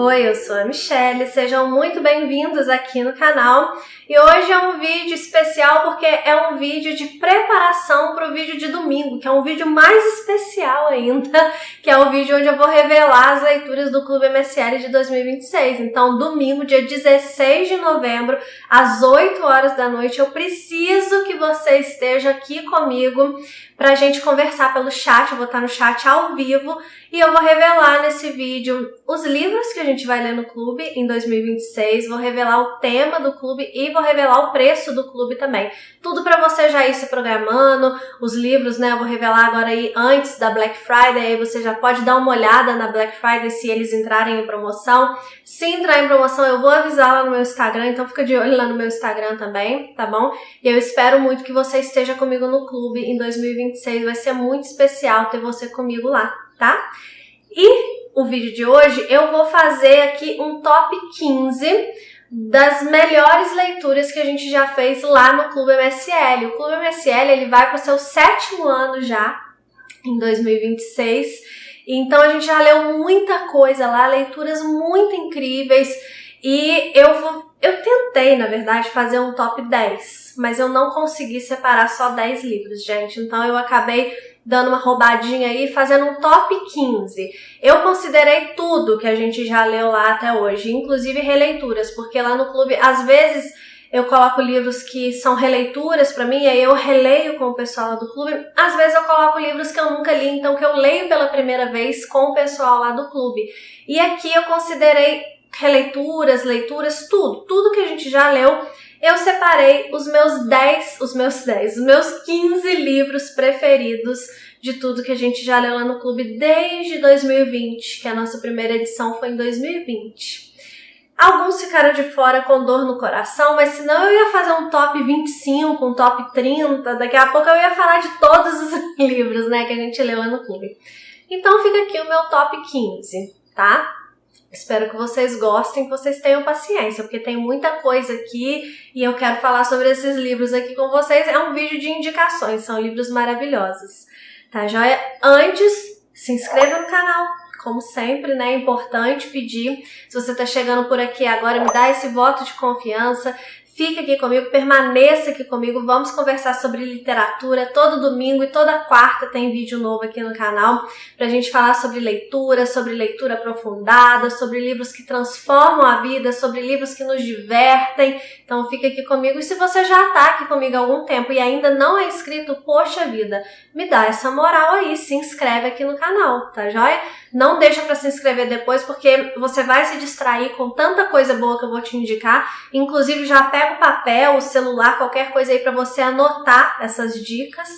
Oi, eu sou a Michelle, sejam muito bem-vindos aqui no canal e hoje é um vídeo especial porque é um vídeo de preparação para o vídeo de domingo, que é um vídeo mais especial ainda, que é o vídeo onde eu vou revelar as leituras do Clube MSL de 2026. Então, domingo, dia 16 de novembro, às 8 horas da noite, eu preciso que você esteja aqui comigo pra gente conversar pelo chat. Eu vou estar no chat ao vivo e eu vou revelar nesse vídeo os livros que a gente vai ler no clube em 2026, vou revelar o tema do clube e vou revelar o preço do clube também. Tudo pra você já ir se programando, os livros, né, eu vou revelar agora aí antes da Black Friday, aí você já pode dar uma olhada na Black Friday se eles entrarem em promoção. Se entrar em promoção eu vou avisar lá no meu Instagram, então fica de olho lá no meu Instagram também, tá bom? E eu espero muito que você esteja comigo no clube em 2026, vai ser muito especial ter você comigo lá, tá? E o vídeo de hoje eu vou fazer aqui um top 15 das melhores leituras que a gente já fez lá no Clube MSL. O Clube MSL ele vai para o seu 7º ano já, em 2026. Então a gente já leu muita coisa lá, leituras muito incríveis. E eu tentei, na verdade, fazer um top 10, mas eu não consegui separar só 10 livros, gente. Então eu acabei dando uma roubadinha aí, fazendo um top 15. Eu considerei tudo que a gente já leu lá até hoje, inclusive releituras, porque lá no clube, às vezes, eu coloco livros que são releituras pra mim, e aí eu releio com o pessoal lá do clube. Às vezes eu coloco livros que eu nunca li, então que eu leio pela primeira vez com o pessoal lá do clube. E aqui eu considerei releituras, leituras, tudo que a gente já leu. Eu separei os meus 15 livros preferidos de tudo que a gente já leu lá no clube desde 2020, que a nossa primeira edição foi em 2020. Alguns ficaram de fora com dor no coração, mas senão eu ia fazer um top 25, um top 30, daqui a pouco eu ia falar de todos os livros, né, que a gente leu lá no clube. Então fica aqui o meu top 15, tá? Espero que vocês gostem, que vocês tenham paciência, porque tem muita coisa aqui e eu quero falar sobre esses livros aqui com vocês. É um vídeo de indicações, são livros maravilhosos. Tá, joia? Antes, se inscreva no canal, como sempre, né? É importante pedir. Se você tá chegando por aqui agora, me dá esse voto de confiança. Fica aqui comigo, permaneça aqui comigo, vamos conversar sobre literatura. Todo domingo e toda quarta tem vídeo novo aqui no canal pra gente falar sobre leitura aprofundada, sobre livros que transformam a vida, sobre livros que nos divertem. Então fica aqui comigo. E se você já tá aqui comigo há algum tempo e ainda não é inscrito, poxa vida, me dá essa moral aí, se inscreve aqui no canal, tá joia? Não deixa pra se inscrever depois, porque você vai se distrair com tanta coisa boa que eu vou te indicar. Inclusive já pega o papel, o celular, qualquer coisa aí pra você anotar essas dicas,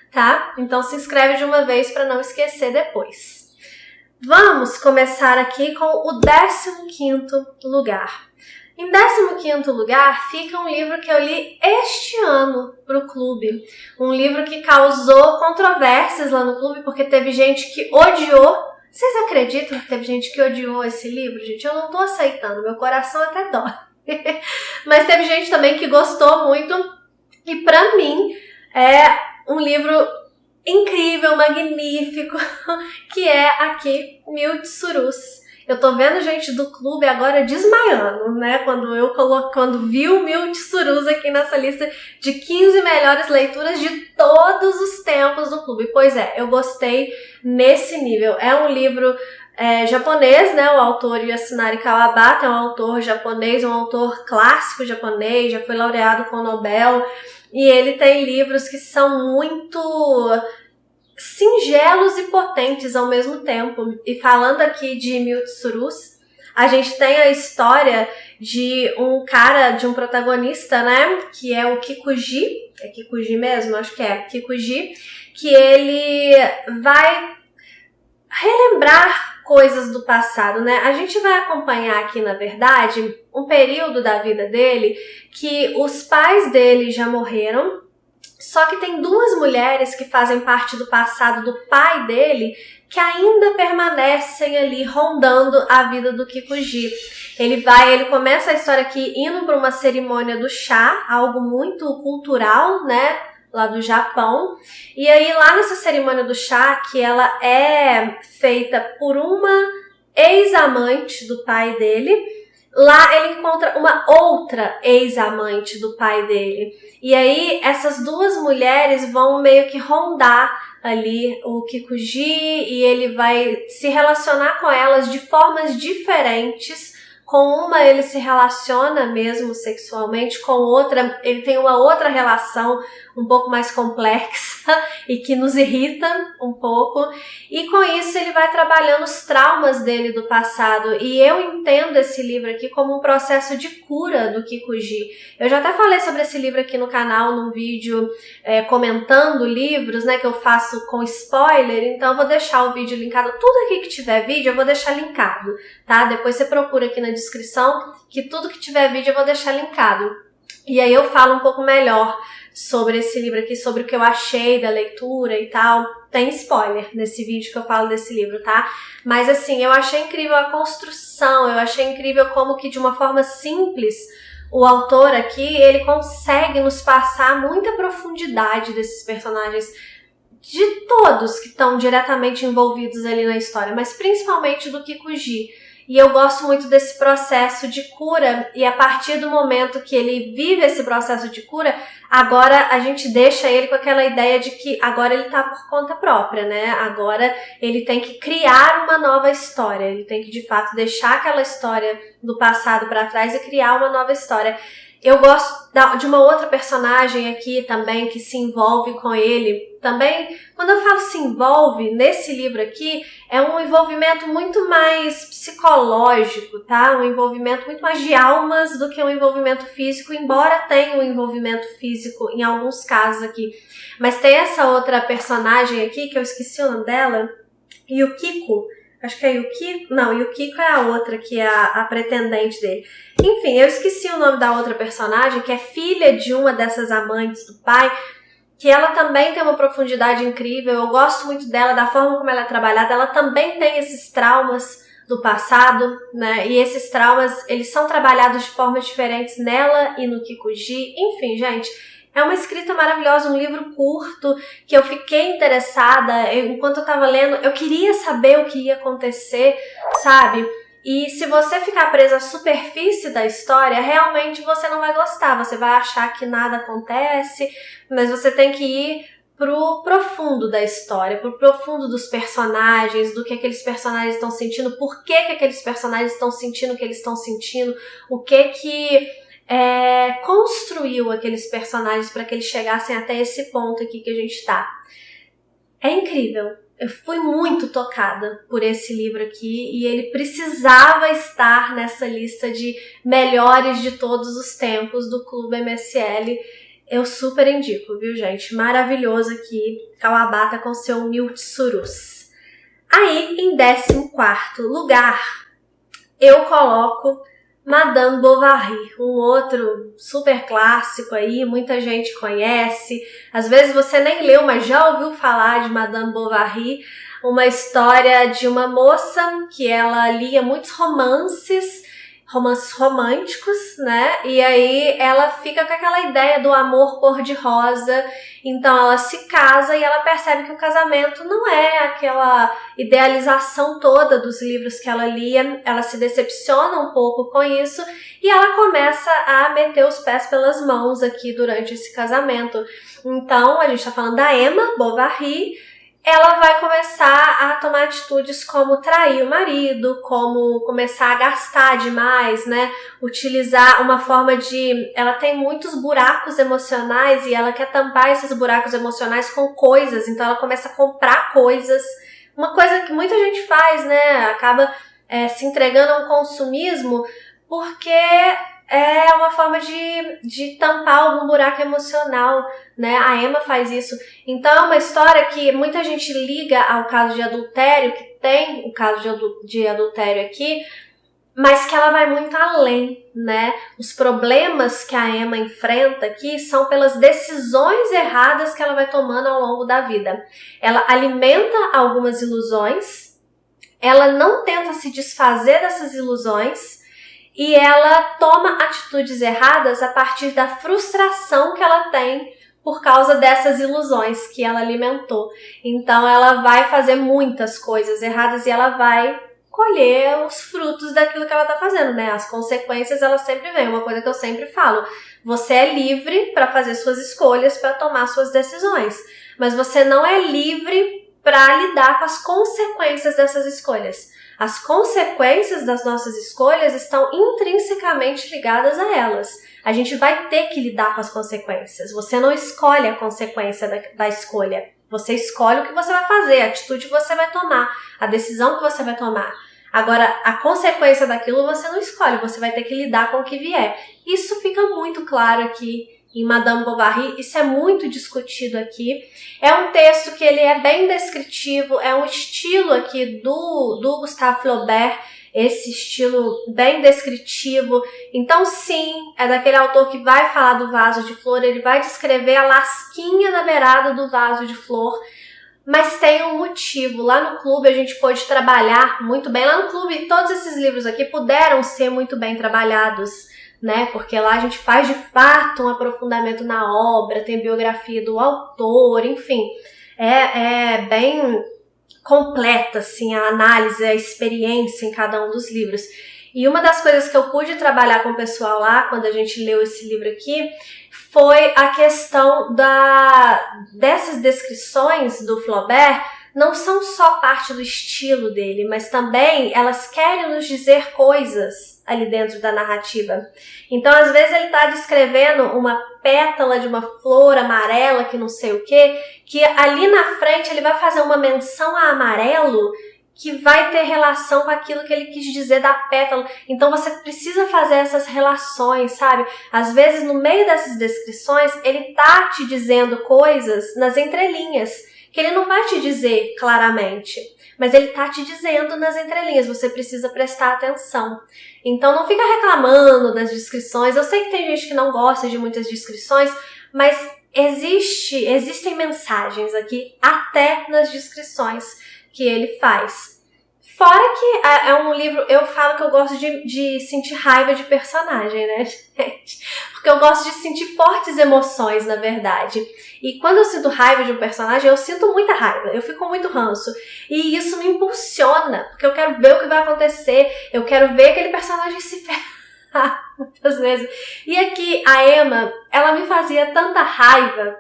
tá? Então se inscreve de uma vez pra não esquecer depois. Vamos começar aqui com o 15º lugar. Em 15º lugar fica um livro que eu li este ano pro clube. Um livro que causou controvérsias lá no clube, porque teve gente que odiou. Vocês acreditam que teve gente que odiou esse livro, gente? Eu não tô aceitando, meu coração até dói. Mas teve gente também que gostou muito. E pra mim é um livro incrível, magnífico, que é aqui Mil Tsurus. Eu tô vendo gente do clube agora desmaiando, né? Quando vi o Mil Tsurus aqui nessa lista de 15 melhores leituras de todos os tempos do clube. Pois é, eu gostei nesse nível. É um livro japonês, né? O autor Yasunari Kawabata é um autor japonês, um autor clássico japonês, já foi laureado com o Nobel. E ele tem livros que são muito singelos e potentes ao mesmo tempo. E falando aqui de Mil Tsurus, a gente tem a história de um cara, de um protagonista, né, que é o Kikuji, é Kikuji mesmo? Acho que é Kikuji, que ele vai relembrar coisas do passado, né? A gente vai acompanhar aqui, na verdade, um período da vida dele que os pais dele já morreram. Só que tem duas mulheres que fazem parte do passado do pai dele que ainda permanecem ali rondando a vida do Kikuji. Ele começa a história aqui indo para uma cerimônia do chá, algo muito cultural, né, lá do Japão. E aí lá nessa cerimônia do chá, que ela é feita por uma ex-amante do pai dele. Lá ele encontra uma outra ex-amante do pai dele. E aí essas duas mulheres vão meio que rondar ali o Kikuji e ele vai se relacionar com elas de formas diferentes. Com uma ele se relaciona mesmo sexualmente, com outra ele tem uma outra relação um pouco mais complexa e que nos irrita um pouco. E com isso ele vai trabalhando os traumas dele do passado. E eu entendo esse livro aqui como um processo de cura do Kikuji. Eu já até falei sobre esse livro aqui no canal, num vídeo comentando livros, né, que eu faço com spoiler. Então eu vou deixar o vídeo linkado. Tudo aqui que tiver vídeo eu vou deixar linkado, tá? Depois você procura aqui na descrição que tudo que tiver vídeo eu vou deixar linkado. E aí eu falo um pouco melhor sobre esse livro aqui, sobre o que eu achei da leitura e tal. Tem spoiler nesse vídeo que eu falo desse livro, tá? Mas assim, eu achei incrível a construção, eu achei incrível como que de uma forma simples o autor aqui, ele consegue nos passar muita profundidade desses personagens, de todos que estão diretamente envolvidos ali na história, mas principalmente do Kikuji. E eu gosto muito desse processo de cura, e a partir do momento que ele vive esse processo de cura, agora a gente deixa ele com aquela ideia de que agora ele tá por conta própria, né? Agora ele tem que criar uma nova história, ele tem que de fato deixar aquela história do passado para trás e criar uma nova história. Eu gosto de uma outra personagem aqui também que se envolve com ele. Também, quando eu falo se envolve, nesse livro aqui, é um envolvimento muito mais psicológico, tá? Um envolvimento muito mais de almas do que um envolvimento físico, embora tenha um envolvimento físico em alguns casos aqui. Mas tem essa outra personagem aqui, que eu esqueci o nome dela, Yukiko. Acho que é Yukiko. Não, Yukiko é a outra, que é a pretendente dele. Enfim, eu esqueci o nome da outra personagem, que é filha de uma dessas amantes do pai, que ela também tem uma profundidade incrível. Eu gosto muito dela, da forma como ela é trabalhada. Ela também tem esses traumas do passado, né? E esses traumas, eles são trabalhados de formas diferentes nela e no Kikuji. Enfim, gente, é uma escrita maravilhosa, um livro curto, que eu fiquei interessada. Enquanto eu tava lendo, eu queria saber o que ia acontecer, sabe? E se você ficar preso à superfície da história, realmente você não vai gostar. Você vai achar que nada acontece, mas você tem que ir pro profundo da história, pro profundo dos personagens, do que aqueles personagens estão sentindo, por que aqueles personagens estão sentindo o que eles estão sentindo, o que construiu aqueles personagens para que eles chegassem até esse ponto aqui que a gente tá. É incrível. Eu fui muito tocada por esse livro aqui e ele precisava estar nessa lista de melhores de todos os tempos do Clube MSL. Eu super indico, viu, gente? Maravilhoso aqui, Kawabata com seu Mil Tsurus. Aí, em 14º lugar, eu coloco Madame Bovary, um outro super clássico aí, muita gente conhece. Às vezes você nem leu, mas já ouviu falar de Madame Bovary, uma história de uma moça que ela lia muitos romances românticos, né? E aí ela fica com aquela ideia do amor cor-de-rosa, então ela se casa e ela percebe que o casamento não é aquela idealização toda dos livros que ela lia, ela se decepciona um pouco com isso e ela começa a meter os pés pelas mãos aqui durante esse casamento. Então a gente tá falando da Emma Bovary. Ela vai começar a tomar atitudes como trair o marido, como começar a gastar demais, né? Utilizar uma forma de... Ela tem muitos buracos emocionais e ela quer tampar esses buracos emocionais com coisas. Então ela começa a comprar coisas. Uma coisa que muita gente faz, né? Acaba se entregando a um consumismo porque é uma forma de tampar algum buraco emocional, né? A Emma faz isso. Então é uma história que muita gente liga ao caso de adultério, que tem o caso de adultério aqui, mas que ela vai muito além, né? Os problemas que a Emma enfrenta aqui são pelas decisões erradas que ela vai tomando ao longo da vida. Ela alimenta algumas ilusões, ela não tenta se desfazer dessas ilusões, e ela toma atitudes erradas a partir da frustração que ela tem por causa dessas ilusões que ela alimentou. Então ela vai fazer muitas coisas erradas e ela vai colher os frutos daquilo que ela tá fazendo, né? As consequências, elas sempre vêm. Uma coisa que eu sempre falo, você é livre para fazer suas escolhas, para tomar suas decisões, mas você não é livre para lidar com as consequências dessas escolhas. As consequências das nossas escolhas estão intrinsecamente ligadas a elas. A gente vai ter que lidar com as consequências. Você não escolhe a consequência da escolha. Você escolhe o que você vai fazer, a atitude que você vai tomar, a decisão que você vai tomar. Agora, a consequência daquilo você não escolhe, você vai ter que lidar com o que vier. Isso fica muito claro aqui em Madame Bovary, isso é muito discutido aqui. É um texto que ele é bem descritivo, é um estilo aqui do Gustave Flaubert, esse estilo bem descritivo. Então sim, é daquele autor que vai falar do vaso de flor, ele vai descrever a lasquinha na beirada do vaso de flor, mas tem um motivo. Lá no clube a gente pôde trabalhar muito bem, lá no clube todos esses livros aqui puderam ser muito bem trabalhados, né? Porque lá a gente faz de fato um aprofundamento na obra, tem biografia do autor, enfim, é bem completa assim a análise, a experiência em cada um dos livros. E uma das coisas que eu pude trabalhar com o pessoal lá, quando a gente leu esse livro aqui, foi a questão dessas descrições do Flaubert. Não são só parte do estilo dele, mas também elas querem nos dizer coisas ali dentro da narrativa. Então, às vezes, ele está descrevendo uma pétala de uma flor amarela que não sei o quê, que ali na frente ele vai fazer uma menção a amarelo que vai ter relação com aquilo que ele quis dizer da pétala. Então, você precisa fazer essas relações, sabe? Às vezes, no meio dessas descrições, ele tá te dizendo coisas nas entrelinhas, que ele não vai te dizer claramente, mas ele tá te dizendo nas entrelinhas, você precisa prestar atenção. Então não fica reclamando das descrições. Eu sei que tem gente que não gosta de muitas descrições, mas existem mensagens aqui até nas descrições que ele faz. Fora que é um livro, eu falo que eu gosto de sentir raiva de personagem, né, gente? Porque eu gosto de sentir fortes emoções, na verdade. E quando eu sinto raiva de um personagem, eu sinto muita raiva, eu fico muito ranço. E isso me impulsiona, porque eu quero ver o que vai acontecer, eu quero ver aquele personagem se ferrar muitas vezes. E aqui, a Emma, ela me fazia tanta raiva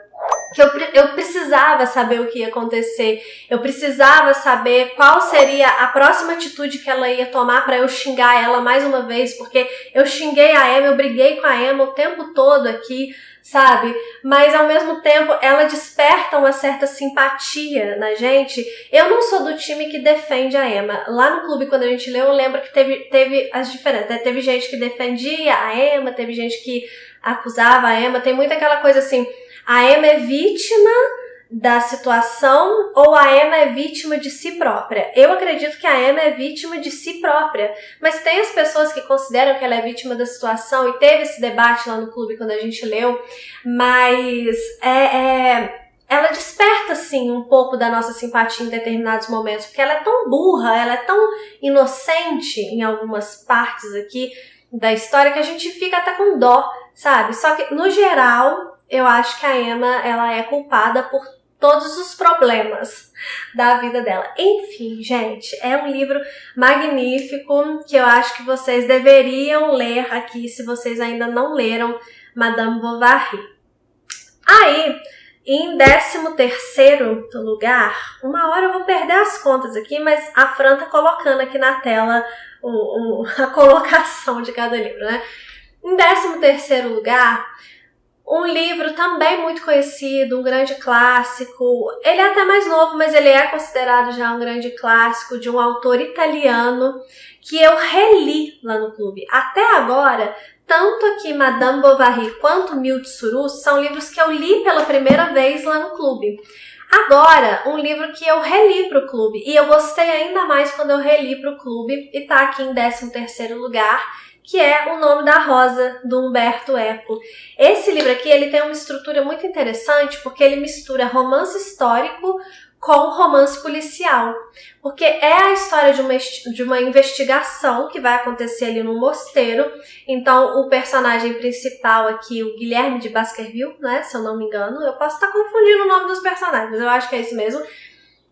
que eu precisava saber o que ia acontecer, eu precisava saber qual seria a próxima atitude que ela ia tomar para eu xingar ela mais uma vez, porque eu xinguei a Emma, eu briguei com a Emma o tempo todo aqui, sabe? Mas ao mesmo tempo ela desperta uma certa simpatia na gente. Eu não sou do time que defende a Emma. Lá no clube, quando a gente leu, eu lembro que teve as diferenças, né? Teve gente que defendia a Emma, teve gente que acusava a Emma, tem muita aquela coisa assim, a Emma é vítima da situação ou a Emma é vítima de si própria? Eu acredito que a Emma é vítima de si própria, mas tem as pessoas que consideram que ela é vítima da situação, e teve esse debate lá no clube quando a gente leu, mas ela desperta sim um pouco da nossa simpatia em determinados momentos, porque ela é tão burra, ela é tão inocente em algumas partes aqui da história que a gente fica até com dó, sabe? Só que no geral eu acho que a Emma, ela é culpada por todos os problemas da vida dela. Enfim, gente, é um livro magnífico que eu acho que vocês deveriam ler aqui, se vocês ainda não leram Madame Bovary. Aí, em 13º lugar, uma hora eu vou perder as contas aqui, mas a Fran tá colocando aqui na tela a colocação de cada livro, né? Em 13º lugar, um livro também muito conhecido, um grande clássico. Ele é até mais novo, mas ele é considerado já um grande clássico, de um autor italiano que eu reli lá no clube. Até agora, tanto aqui Madame Bovary quanto Mille Tsurus são livros que eu li pela primeira vez lá no clube. Agora, um livro que eu reli para o clube, e eu gostei ainda mais quando eu reli para o clube, e tá aqui em 13º lugar, que é O Nome da Rosa, do Umberto Eco. Esse livro aqui, ele tem uma estrutura muito interessante, porque ele mistura romance histórico com romance policial. Porque é a história de uma investigação que vai acontecer ali no mosteiro. Então, o personagem principal aqui, o Guilherme de Baskerville, né, se eu não me engano, eu posso estar confundindo o nome dos personagens, mas eu acho que é isso mesmo.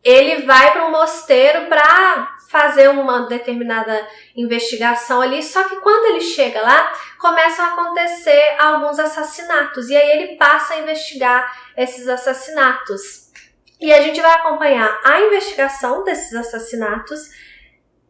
ele vai para um mosteiro para fazer uma determinada investigação ali, só que quando ele chega lá, começam a acontecer alguns assassinatos, e aí ele passa a investigar esses assassinatos. E a gente vai acompanhar a investigação desses assassinatos,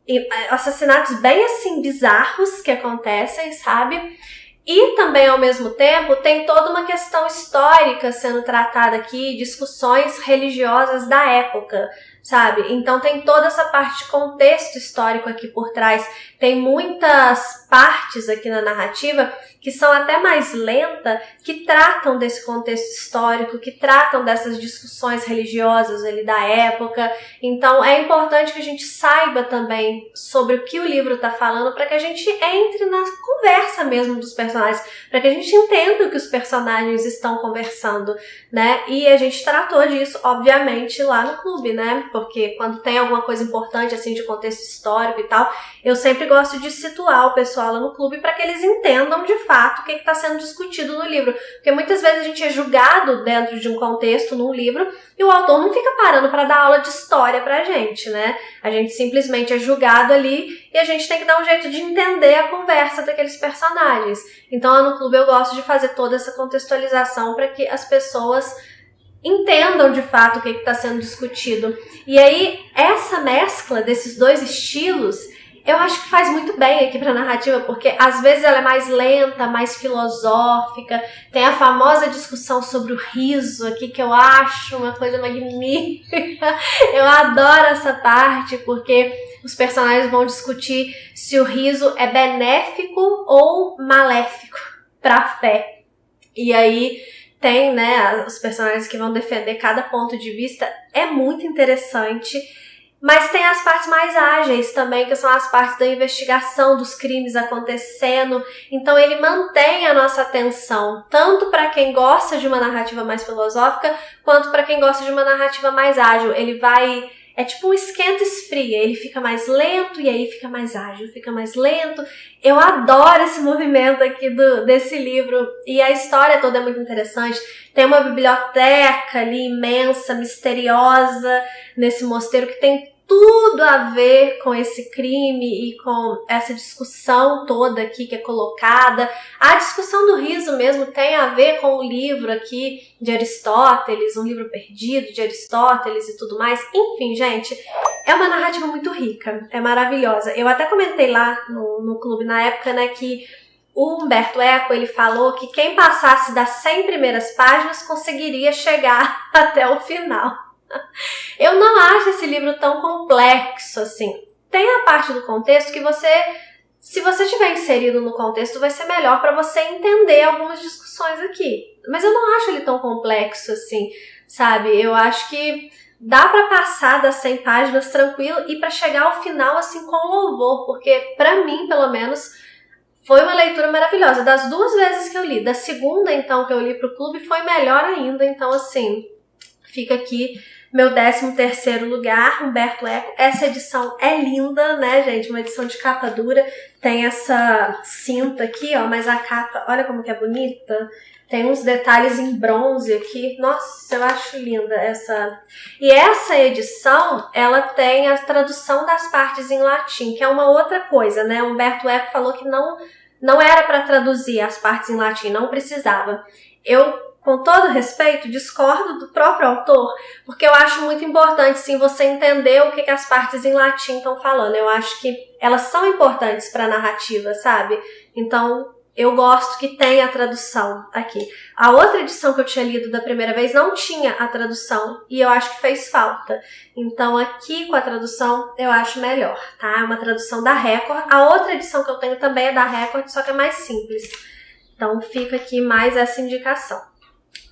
e assassinatos bem assim bizarros que acontecem, sabe? E também, ao mesmo tempo, tem toda uma questão histórica sendo tratada aqui, discussões religiosas da época, sabe? Então tem toda essa parte de contexto histórico aqui por trás. Tem muitas partes aqui na narrativa que são até mais lentas, que tratam desse contexto histórico, que tratam dessas discussões religiosas ali da época. Então é importante que a gente saiba também sobre o que o livro está falando, para que a gente entre na conversa mesmo dos personagens, para que a gente entenda o que os personagens estão conversando, né? E a gente tratou disso, obviamente, lá no clube, né? Porque quando tem alguma coisa importante, assim, de contexto histórico e tal, eu sempre gosto de situar o pessoal lá no clube para que eles entendam de fato o que está sendo discutido no livro. Porque muitas vezes a gente é julgado dentro de um contexto, num livro, e o autor não fica parando para dar aula de história pra gente, né? A gente simplesmente é julgado ali e a gente tem que dar um jeito de entender a conversa daqueles personagens. Então lá no clube eu gosto de fazer toda essa contextualização para que as pessoas entendam de fato o que está sendo discutido. E aí, essa mescla desses dois estilos, eu acho que faz muito bem aqui para a narrativa, porque às vezes ela é mais lenta, mais filosófica, tem a famosa discussão sobre o riso aqui, que eu acho uma coisa magnífica. Eu adoro essa parte, porque os personagens vão discutir se o riso é benéfico ou maléfico para a fé. E aí tem, né, os personagens que vão defender cada ponto de vista. É muito interessante, mas tem as partes mais ágeis também, que são as partes da investigação dos crimes acontecendo. Então ele mantém a nossa atenção, tanto para quem gosta de uma narrativa mais filosófica, quanto para quem gosta de uma narrativa mais ágil. Ele vai... É tipo um esquenta e esfria, ele fica mais lento e aí fica mais ágil, fica mais lento. Eu adoro esse movimento aqui desse livro, e a história toda é muito interessante. Tem uma biblioteca ali imensa, misteriosa, nesse mosteiro, que tem tudo a ver com esse crime e com essa discussão toda aqui que é colocada. A discussão do riso mesmo tem a ver com o livro aqui de Aristóteles, um livro perdido de Aristóteles e tudo mais. Enfim, gente, é uma narrativa muito rica, é maravilhosa. Eu até comentei lá no clube na época, né, que o Umberto Eco, ele falou que quem passasse das 100 primeiras páginas conseguiria chegar até o final. Eu não acho esse livro tão complexo assim. Tem a parte do contexto que você, se você tiver inserido no contexto, vai ser melhor para você entender algumas discussões aqui. Mas eu não acho ele tão complexo assim, sabe? Eu acho que dá para passar das 100 páginas tranquilo e para chegar ao final assim com louvor, porque para mim, pelo menos, foi uma leitura maravilhosa. Das 2 vezes que eu li, da segunda então que eu li pro clube, foi melhor ainda. Então assim, fica aqui meu 13º lugar, Umberto Eco. Essa edição é linda, né, gente? Uma edição de capa dura. Tem essa cinta aqui, ó, mas a capa, olha como que é bonita. Tem uns detalhes em bronze aqui. Nossa, eu acho linda essa. E essa edição, ela tem a tradução das partes em latim, que é uma outra coisa, né? Umberto Eco falou que não era para traduzir as partes em latim, não precisava. Eu, com todo respeito, discordo do próprio autor, porque eu acho muito importante, sim, você entender o que as partes em latim estão falando. Eu acho que elas são importantes para a narrativa, sabe? Então, eu gosto que tenha a tradução aqui. A outra edição que eu tinha lido da primeira vez não tinha a tradução, e eu acho que fez falta. Então, aqui com a tradução, eu acho melhor, tá? É uma tradução da Record. A outra edição que eu tenho também é da Record, só que é mais simples. Então, fica aqui mais essa indicação.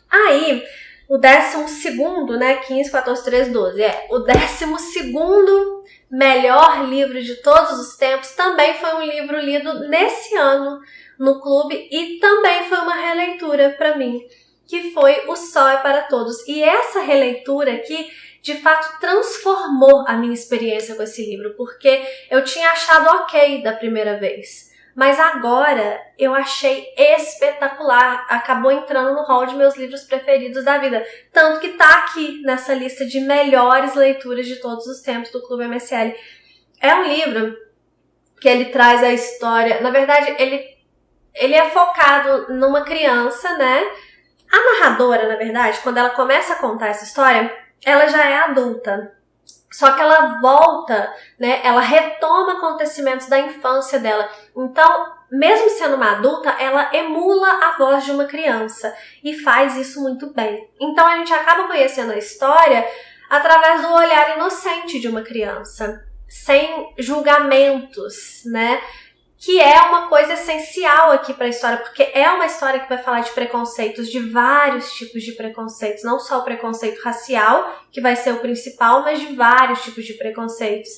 Aí, o 12º, né, 15, 14, 13, 12, o 12º melhor livro de todos os tempos, também foi um livro lido nesse ano no clube e também foi uma releitura para mim, que foi O Sol é para Todos. E essa releitura aqui, de fato, transformou a minha experiência com esse livro, porque eu tinha achado ok da primeira vez. Mas agora eu achei espetacular, acabou entrando no hall de meus livros preferidos da vida, tanto que tá aqui nessa lista de melhores leituras de todos os tempos do Clube MSL. É um livro que ele traz a história, na verdade ele é focado numa criança, né? A narradora, na verdade, quando ela começa a contar essa história, ela já é adulta. Só que ela volta, né? Ela retoma acontecimentos da infância dela. Então, mesmo sendo uma adulta, ela emula a voz de uma criança e faz isso muito bem. Então, a gente acaba conhecendo a história através do olhar inocente de uma criança, sem julgamentos, né? Que é uma coisa essencial aqui para a história, porque é uma história que vai falar de preconceitos, de vários tipos de preconceitos, não só o preconceito racial, que vai ser o principal, mas de vários tipos de preconceitos.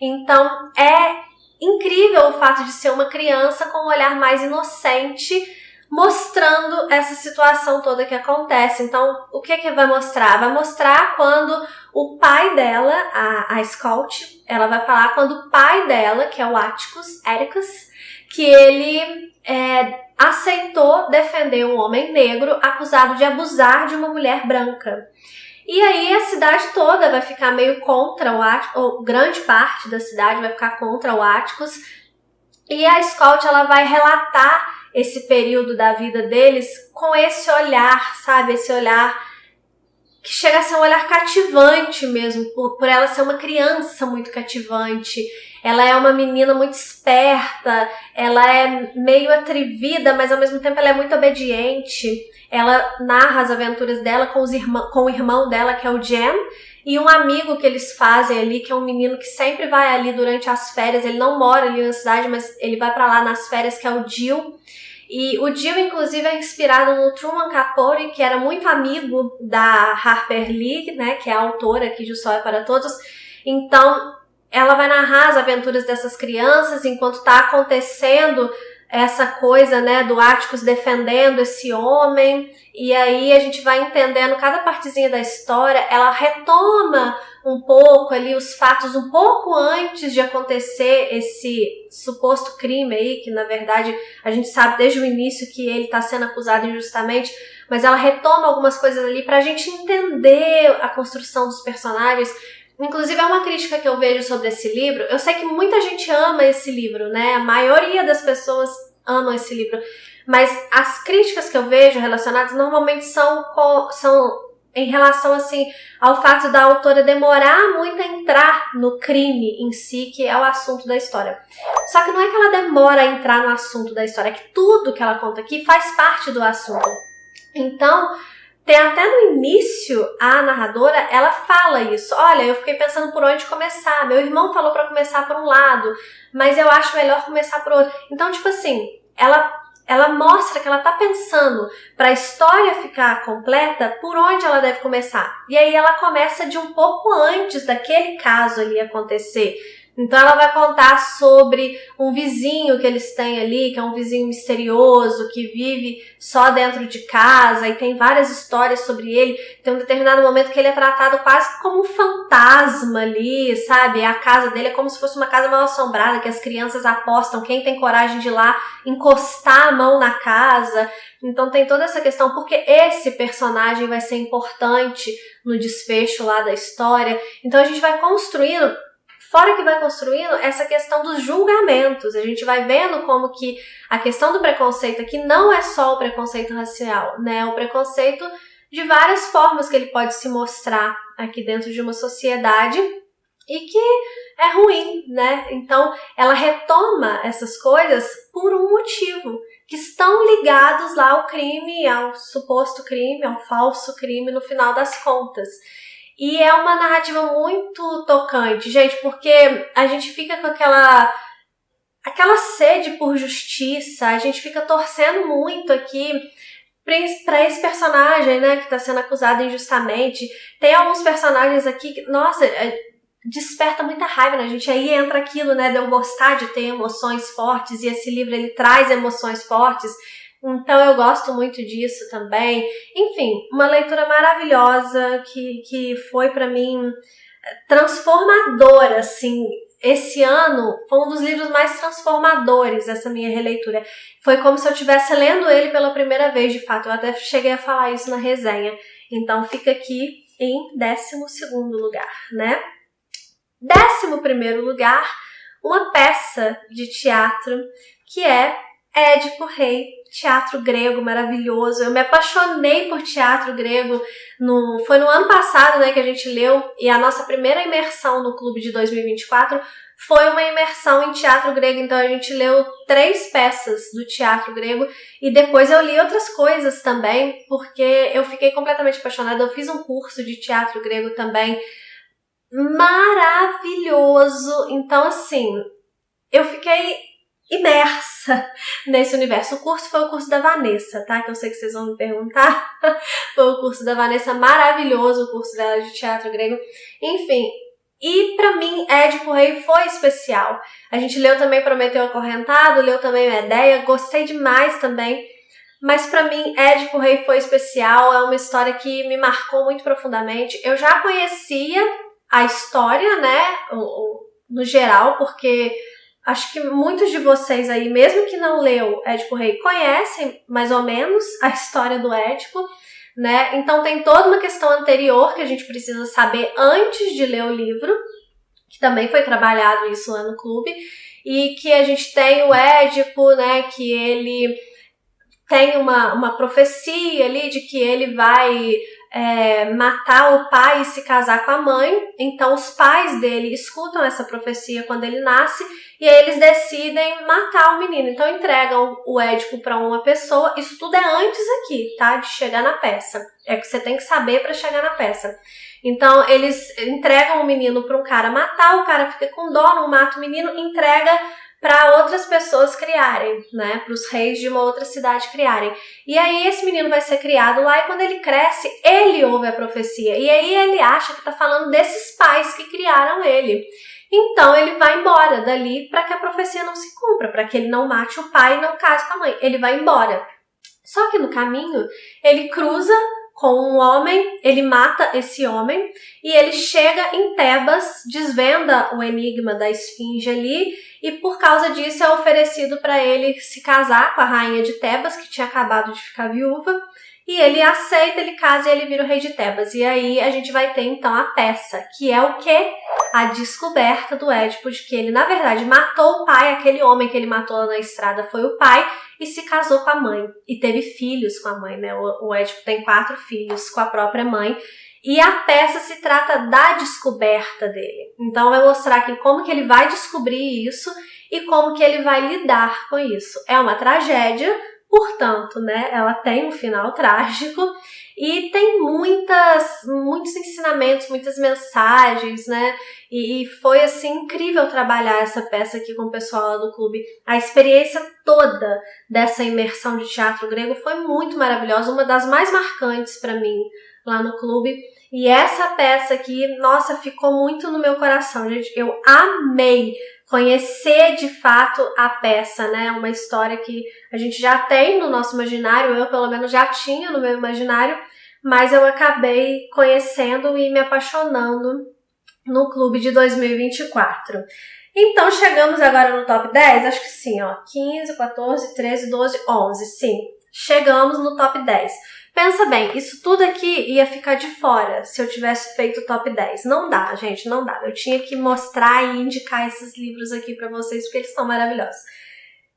Então, é incrível o fato de ser uma criança com um olhar mais inocente, mostrando essa situação toda que acontece. Então, o que vai mostrar? Vai mostrar quando o pai dela, a Scout, ela vai falar quando o pai dela, que é o Atticus, que ele aceitou defender um homem negro acusado de abusar de uma mulher branca. E aí a cidade toda vai ficar meio contra o Atticus, ou grande parte da cidade vai ficar contra o Atticus, e a Scout ela vai relatar esse período da vida deles com esse olhar, sabe? Esse olhar que chega a ser um olhar cativante mesmo, por ela ser uma criança muito cativante. Ela é uma menina muito esperta, ela é meio atrevida, mas ao mesmo tempo ela é muito obediente. Ela narra as aventuras dela com o irmão dela, que é o Jem, e um amigo que eles fazem ali, que é um menino que sempre vai ali durante as férias. Ele não mora ali na cidade, mas ele vai pra lá nas férias, que é o Jill. E o Jill, inclusive, é inspirado no Truman Capote, que era muito amigo da Harper Lee, né, que é a autora aqui de O Sol é para Todos. Então, ela vai narrar as aventuras dessas crianças enquanto está acontecendo essa coisa, né, do Atticus defendendo esse homem. E aí a gente vai entendendo cada partezinha da história. Ela retoma um pouco ali os fatos um pouco antes de acontecer esse suposto crime aí, que na verdade a gente sabe desde o início que ele está sendo acusado injustamente, mas ela retoma algumas coisas ali pra gente entender a construção dos personagens. Inclusive é uma crítica que eu vejo sobre esse livro. Eu sei que muita gente ama esse livro, né? A maioria das pessoas amam esse livro, mas as críticas que eu vejo relacionadas normalmente são em relação assim ao fato da autora demorar muito a entrar no crime em si, que é o assunto da história. Só que não é que ela demora a entrar no assunto da história, é que tudo que ela conta aqui faz parte do assunto. Então, tem até no início, a narradora, ela fala isso. Olha, eu fiquei pensando por onde começar. Meu irmão falou pra começar por um lado, mas eu acho melhor começar por outro. Então, tipo assim, ela mostra que ela tá pensando pra história ficar completa por onde ela deve começar. E aí ela começa de um pouco antes daquele caso ali acontecer. Então ela vai contar sobre um vizinho que eles têm ali, que é um vizinho misterioso, que vive só dentro de casa e tem várias histórias sobre ele. Tem um determinado momento que ele é tratado quase como um fantasma ali, sabe? A casa dele é como se fosse uma casa mal assombrada, que as crianças apostam quem tem coragem de ir lá encostar a mão na casa. Então tem toda essa questão, porque esse personagem vai ser importante no desfecho lá da história. Então a gente vai construindo, fora que vai construindo essa questão dos julgamentos. A gente vai vendo como que a questão do preconceito aqui não é só o preconceito racial, né? O preconceito de várias formas que ele pode se mostrar aqui dentro de uma sociedade e que é ruim, né? Então, ela retoma essas coisas por um motivo, que estão ligados lá ao crime, ao suposto crime, ao falso crime no final das contas. E é uma narrativa muito tocante, gente, porque a gente fica com aquela sede por justiça, a gente fica torcendo muito aqui pra esse personagem, né, que tá sendo acusado injustamente. Tem alguns personagens aqui que, nossa, desperta muita raiva na gente. Aí entra aquilo, né, de eu gostar de ter emoções fortes, e esse livro, ele traz emoções fortes. Então eu gosto muito disso também. Enfim, uma leitura maravilhosa que foi pra mim transformadora, assim. esse ano foi um dos livros mais transformadores dessa minha releitura. Foi como se eu estivesse lendo ele pela primeira vez, de fato. Eu até cheguei a falar isso na resenha. Então fica aqui em 12º lugar, né? 11º lugar, uma peça de teatro que é Édipo Rei, teatro grego maravilhoso. Eu me apaixonei por teatro grego, foi no ano passado, né, que a gente leu, e a nossa primeira imersão no clube de 2024 foi uma imersão em teatro grego. Então a gente leu 3 peças do teatro grego e depois eu li outras coisas também, porque eu fiquei completamente apaixonada. Eu fiz um curso de teatro grego também, maravilhoso. Então assim, eu fiquei imersa nesse universo. O curso foi o curso da Vanessa, tá? Que eu sei que vocês vão me perguntar. Foi o curso da Vanessa, maravilhoso, o curso dela de teatro grego. Enfim, e pra mim, Édipo Rei foi especial. A gente leu também Prometeu Acorrentado, leu também Medeia, gostei demais também. Mas pra mim, Édipo Rei foi especial, é uma história que me marcou muito profundamente. Eu já conhecia a história, né, no geral, porque acho que muitos de vocês aí, mesmo que não leu Édipo Rei, conhecem mais ou menos a história do Édipo, né? Então tem toda uma questão anterior que a gente precisa saber antes de ler o livro, que também foi trabalhado isso lá no clube, e que a gente tem o Édipo, né, que ele tem uma profecia ali de que ele vai matar o pai e se casar com a mãe. Então os pais dele escutam essa profecia quando ele nasce e aí eles decidem matar o menino. Então entregam o Édipo para uma pessoa. Isso tudo é antes aqui, tá? De chegar na peça. É que você tem que saber para chegar na peça. Então eles entregam o menino para um cara matar, o cara fica com dó, não mata o menino, entrega para outras pessoas criarem, né? Para os reis de uma outra cidade criarem. E aí esse menino vai ser criado lá e quando ele cresce, ele ouve a profecia. E aí ele acha que está falando desses pais que criaram ele. Então ele vai embora dali para que a profecia não se cumpra, para que ele não mate o pai e não case com a mãe. Ele vai embora. Só que no caminho, ele cruza com um homem, ele mata esse homem e ele chega em Tebas, desvenda o enigma da esfinge ali e por causa disso é oferecido para ele se casar com a rainha de Tebas, que tinha acabado de ficar viúva, e ele aceita, ele casa e ele vira o rei de Tebas. E aí a gente vai ter então a peça, que é o quê? A descoberta do Édipo de que ele na verdade matou o pai, aquele homem que ele matou lá na estrada foi o pai, e se casou com a mãe, e teve filhos com a mãe, né? O Édipo tem 4 filhos com a própria mãe, e a peça se trata da descoberta dele. Então vai mostrar aqui como que ele vai descobrir isso e como que ele vai lidar com isso. É uma tragédia, portanto, né? Ela tem um final trágico e tem muitos ensinamentos, muitas mensagens, né? E foi, assim, incrível trabalhar essa peça aqui com o pessoal lá do clube. A experiência toda dessa imersão de teatro grego foi muito maravilhosa, uma das mais marcantes para mim lá no clube. E essa peça aqui, nossa, ficou muito no meu coração, gente. Eu amei conhecer de fato a peça, né? Uma história que a gente já tem no nosso imaginário, eu pelo menos já tinha no meu imaginário, mas eu acabei conhecendo e me apaixonando no clube de 2024. Então chegamos agora no top 10, acho que sim, ó, 15, 14, 13, 12, 11, sim, chegamos no top 10. Pensa bem, isso tudo aqui ia ficar de fora se eu tivesse feito o top 10. Não dá, gente, não dá. Eu tinha que mostrar e indicar esses livros aqui pra vocês, porque eles são maravilhosos.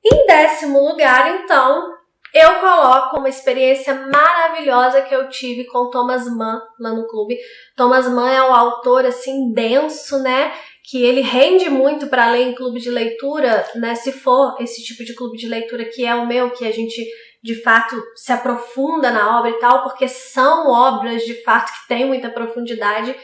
Em 10º lugar, então, eu coloco uma experiência maravilhosa que eu tive com Thomas Mann lá no clube. Thomas Mann é um autor, assim, denso, né? Que ele rende muito para ler em clube de leitura, né? Se for esse tipo de clube de leitura que é o meu, que a gente de fato se aprofunda na obra e tal, porque são obras de fato que têm muita profundidade.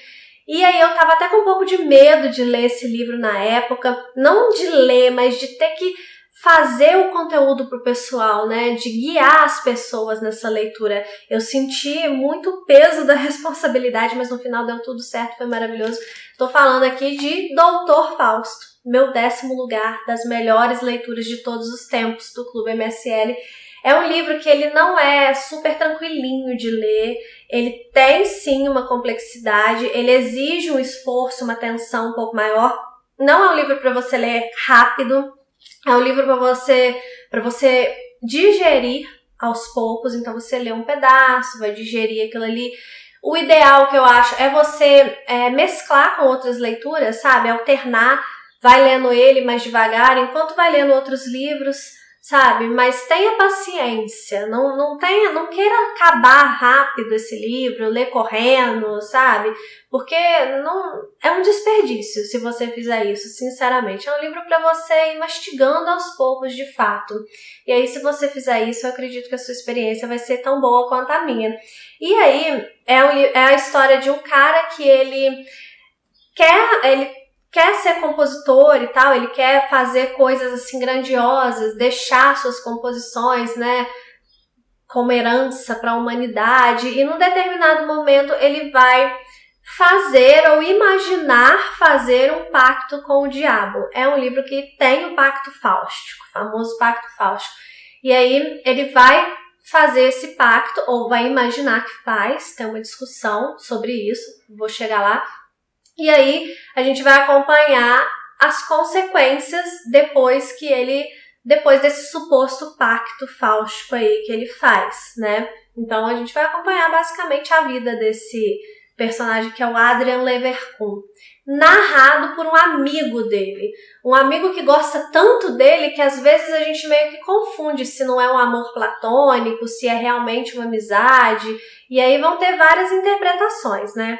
E aí eu tava até com um pouco de medo de ler esse livro na época, não de ler, mas de ter que fazer o conteúdo pro pessoal, né, de guiar as pessoas nessa leitura. Eu senti muito o peso da responsabilidade, mas no final deu tudo certo, foi maravilhoso. Tô falando aqui de Doutor Fausto, meu 10º lugar das melhores leituras de todos os tempos do Clube MSL. É um livro que ele não é super tranquilinho de ler, ele tem sim uma complexidade, ele exige um esforço, uma atenção um pouco maior, Não é um livro para você ler rápido, é um livro para você digerir aos poucos. Então você lê um pedaço, vai digerir aquilo ali. O ideal que eu acho é você mesclar com outras leituras, sabe? Alternar, vai lendo ele mais devagar, enquanto vai lendo outros livros, sabe? Mas tenha paciência, não queira acabar rápido esse livro, ler correndo, sabe? Porque não é um desperdício se você fizer isso, sinceramente. É um livro para você ir mastigando aos poucos, de fato. E aí, se você fizer isso, eu acredito que a sua experiência vai ser tão boa quanto a minha. E aí, é a história de um cara que ele quer ser compositor e tal, ele quer fazer coisas assim grandiosas, deixar suas composições, né, como herança para a humanidade, e num determinado momento ele vai fazer ou imaginar fazer um pacto com o diabo. É um livro que tem o pacto fáustico, o famoso pacto fáustico. E aí ele vai fazer esse pacto, ou vai imaginar que faz, tem uma discussão sobre isso, vou chegar lá. E aí a gente vai acompanhar as consequências depois desse suposto pacto fáustico aí que ele faz, né? Então a gente vai acompanhar basicamente a vida desse personagem que é o Adrian Leverkühn, narrado por um amigo dele. Um amigo que gosta tanto dele que às vezes a gente meio que confunde se não é um amor platônico, se é realmente uma amizade. E aí vão ter várias interpretações, né?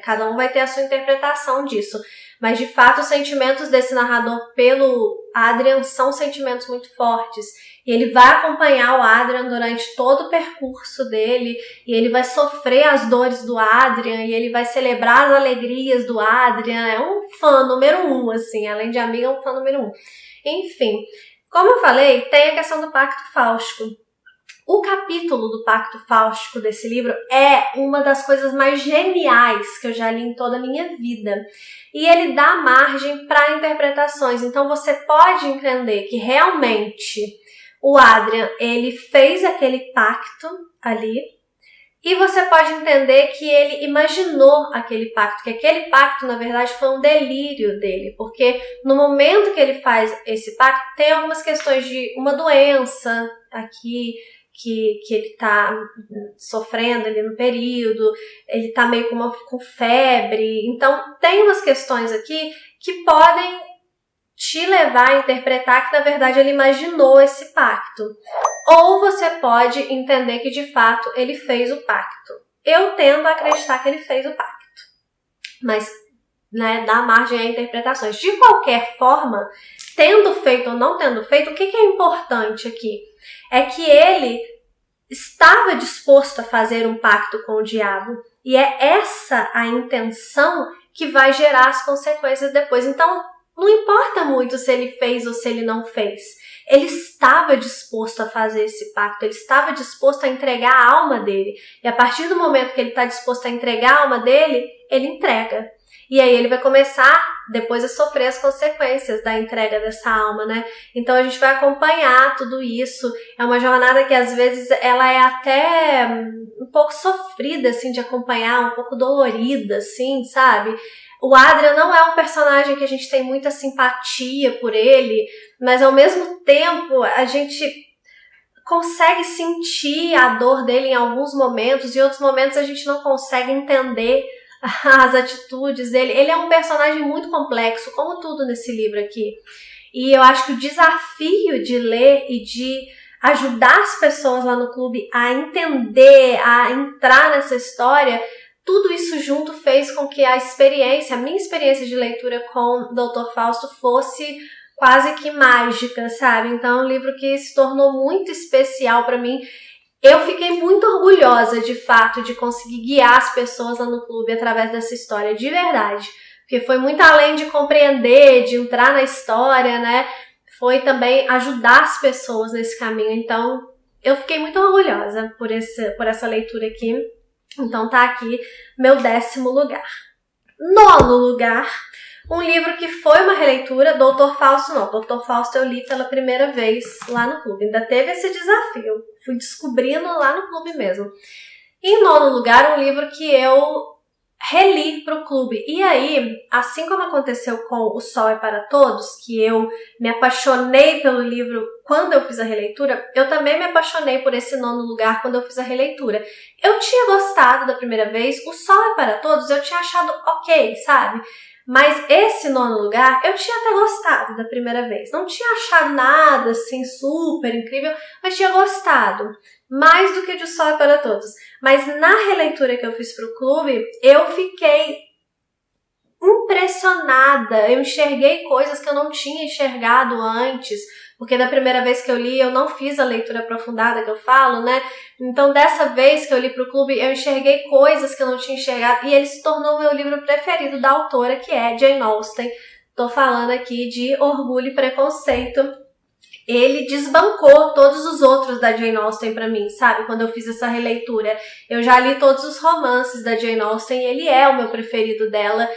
Cada um vai ter a sua interpretação disso, mas de fato os sentimentos desse narrador pelo Adrian são sentimentos muito fortes, e ele vai acompanhar o Adrian durante todo o percurso dele, e ele vai sofrer as dores do Adrian, e ele vai celebrar as alegrias do Adrian. É um fã número 1, assim, além de amigo, é um fã número 1. Enfim, como eu falei, tem a questão do pacto fáustico. O capítulo do Pacto Fáustico desse livro é uma das coisas mais geniais que eu já li em toda a minha vida. E ele dá margem para interpretações. Então você pode entender que realmente o Adrian, ele fez aquele pacto ali. E você pode entender que ele imaginou aquele pacto, que aquele pacto, na verdade, foi um delírio dele. Porque no momento que ele faz esse pacto, tem algumas questões de uma doença aqui, que ele tá sofrendo ali no período, ele tá meio com febre. Então, tem umas questões aqui que podem te levar a interpretar que, na verdade, ele imaginou esse pacto. Ou você pode entender que, de fato, ele fez o pacto. Eu tendo a acreditar que ele fez o pacto. Mas, né, dá margem a interpretações. De qualquer forma, tendo feito ou não tendo feito, o que é importante aqui? É que ele estava disposto a fazer um pacto com o diabo. E é essa a intenção que vai gerar as consequências depois. Então, não importa muito se ele fez ou se ele não fez. Ele estava disposto a fazer esse pacto. Ele estava disposto a entregar a alma dele. E a partir do momento que ele está disposto a entregar a alma dele, ele entrega. E aí ele vai começar depois a sofrer as consequências da entrega dessa alma, né? Então a gente vai acompanhar tudo isso. É uma jornada que às vezes ela é até um pouco sofrida, assim, de acompanhar, um pouco dolorida, assim, sabe? O Adrian não é um personagem que a gente tem muita simpatia por ele, mas ao mesmo tempo a gente consegue sentir a dor dele em alguns momentos, e em outros momentos a gente não consegue entender as atitudes dele. Ele é um personagem muito complexo, como tudo nesse livro aqui. E eu acho que o desafio de ler e de ajudar as pessoas lá no clube a entender, a entrar nessa história, tudo isso junto fez com que a minha experiência de leitura com Dr. Fausto fosse quase que mágica, sabe? Então é um livro que se tornou muito especial para mim. Eu fiquei muito orgulhosa, de fato, de conseguir guiar as pessoas lá no clube através dessa história, de verdade. Porque foi muito além de compreender, de entrar na história, né? Foi também ajudar as pessoas nesse caminho. Então, eu fiquei muito orgulhosa por essa leitura aqui. Então, tá aqui meu 10º lugar. 9º lugar, um livro que foi uma releitura, Dr. Fausto não. Dr. Fausto eu li pela primeira vez lá no clube. Ainda teve esse desafio. Fui descobrindo lá no clube mesmo. Em 9º lugar, um livro que eu reli pro clube. E aí, assim como aconteceu com O Sol é para Todos, que eu me apaixonei pelo livro quando eu fiz a releitura, eu também me apaixonei por esse nono lugar quando eu fiz a releitura. Eu tinha gostado da primeira vez, O Sol é para Todos eu tinha achado ok, sabe? Mas esse nono lugar, eu tinha até gostado da primeira vez. Não tinha achado nada, assim, super incrível, mas tinha gostado. Mais do que de O Sol é para Todos. Mas na releitura que eu fiz pro clube, eu fiquei impressionada. Eu enxerguei coisas que eu não tinha enxergado antes. Porque da primeira vez que eu li, eu não fiz a leitura aprofundada que eu falo, né? Então, dessa vez que eu li pro clube, eu enxerguei coisas que eu não tinha enxergado. E ele se tornou o meu livro preferido da autora, que é Jane Austen. Tô falando aqui de Orgulho e Preconceito. Ele desbancou todos os outros da Jane Austen pra mim, sabe? Quando eu fiz essa releitura. Eu já li todos os romances da Jane Austen e ele é o meu preferido dela.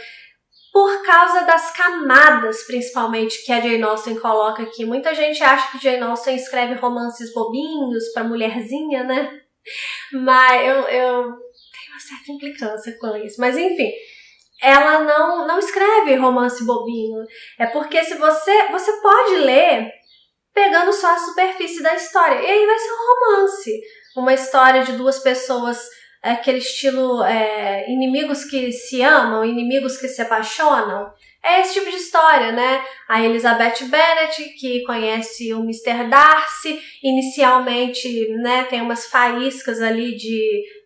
Por causa das camadas, principalmente, que a Jane Austen coloca aqui. Muita gente acha que Jane Austen escreve romances bobinhos pra mulherzinha, né? Mas eu tenho uma certa implicância com isso. Mas enfim, ela não escreve romance bobinho. É porque se você pode ler pegando só a superfície da história. E aí vai ser um romance. Uma história de duas pessoas, aquele estilo inimigos que se amam, inimigos que se apaixonam. É esse tipo de história, né? A Elizabeth Bennet, que conhece o Mr. Darcy, inicialmente, né, tem umas faíscas ali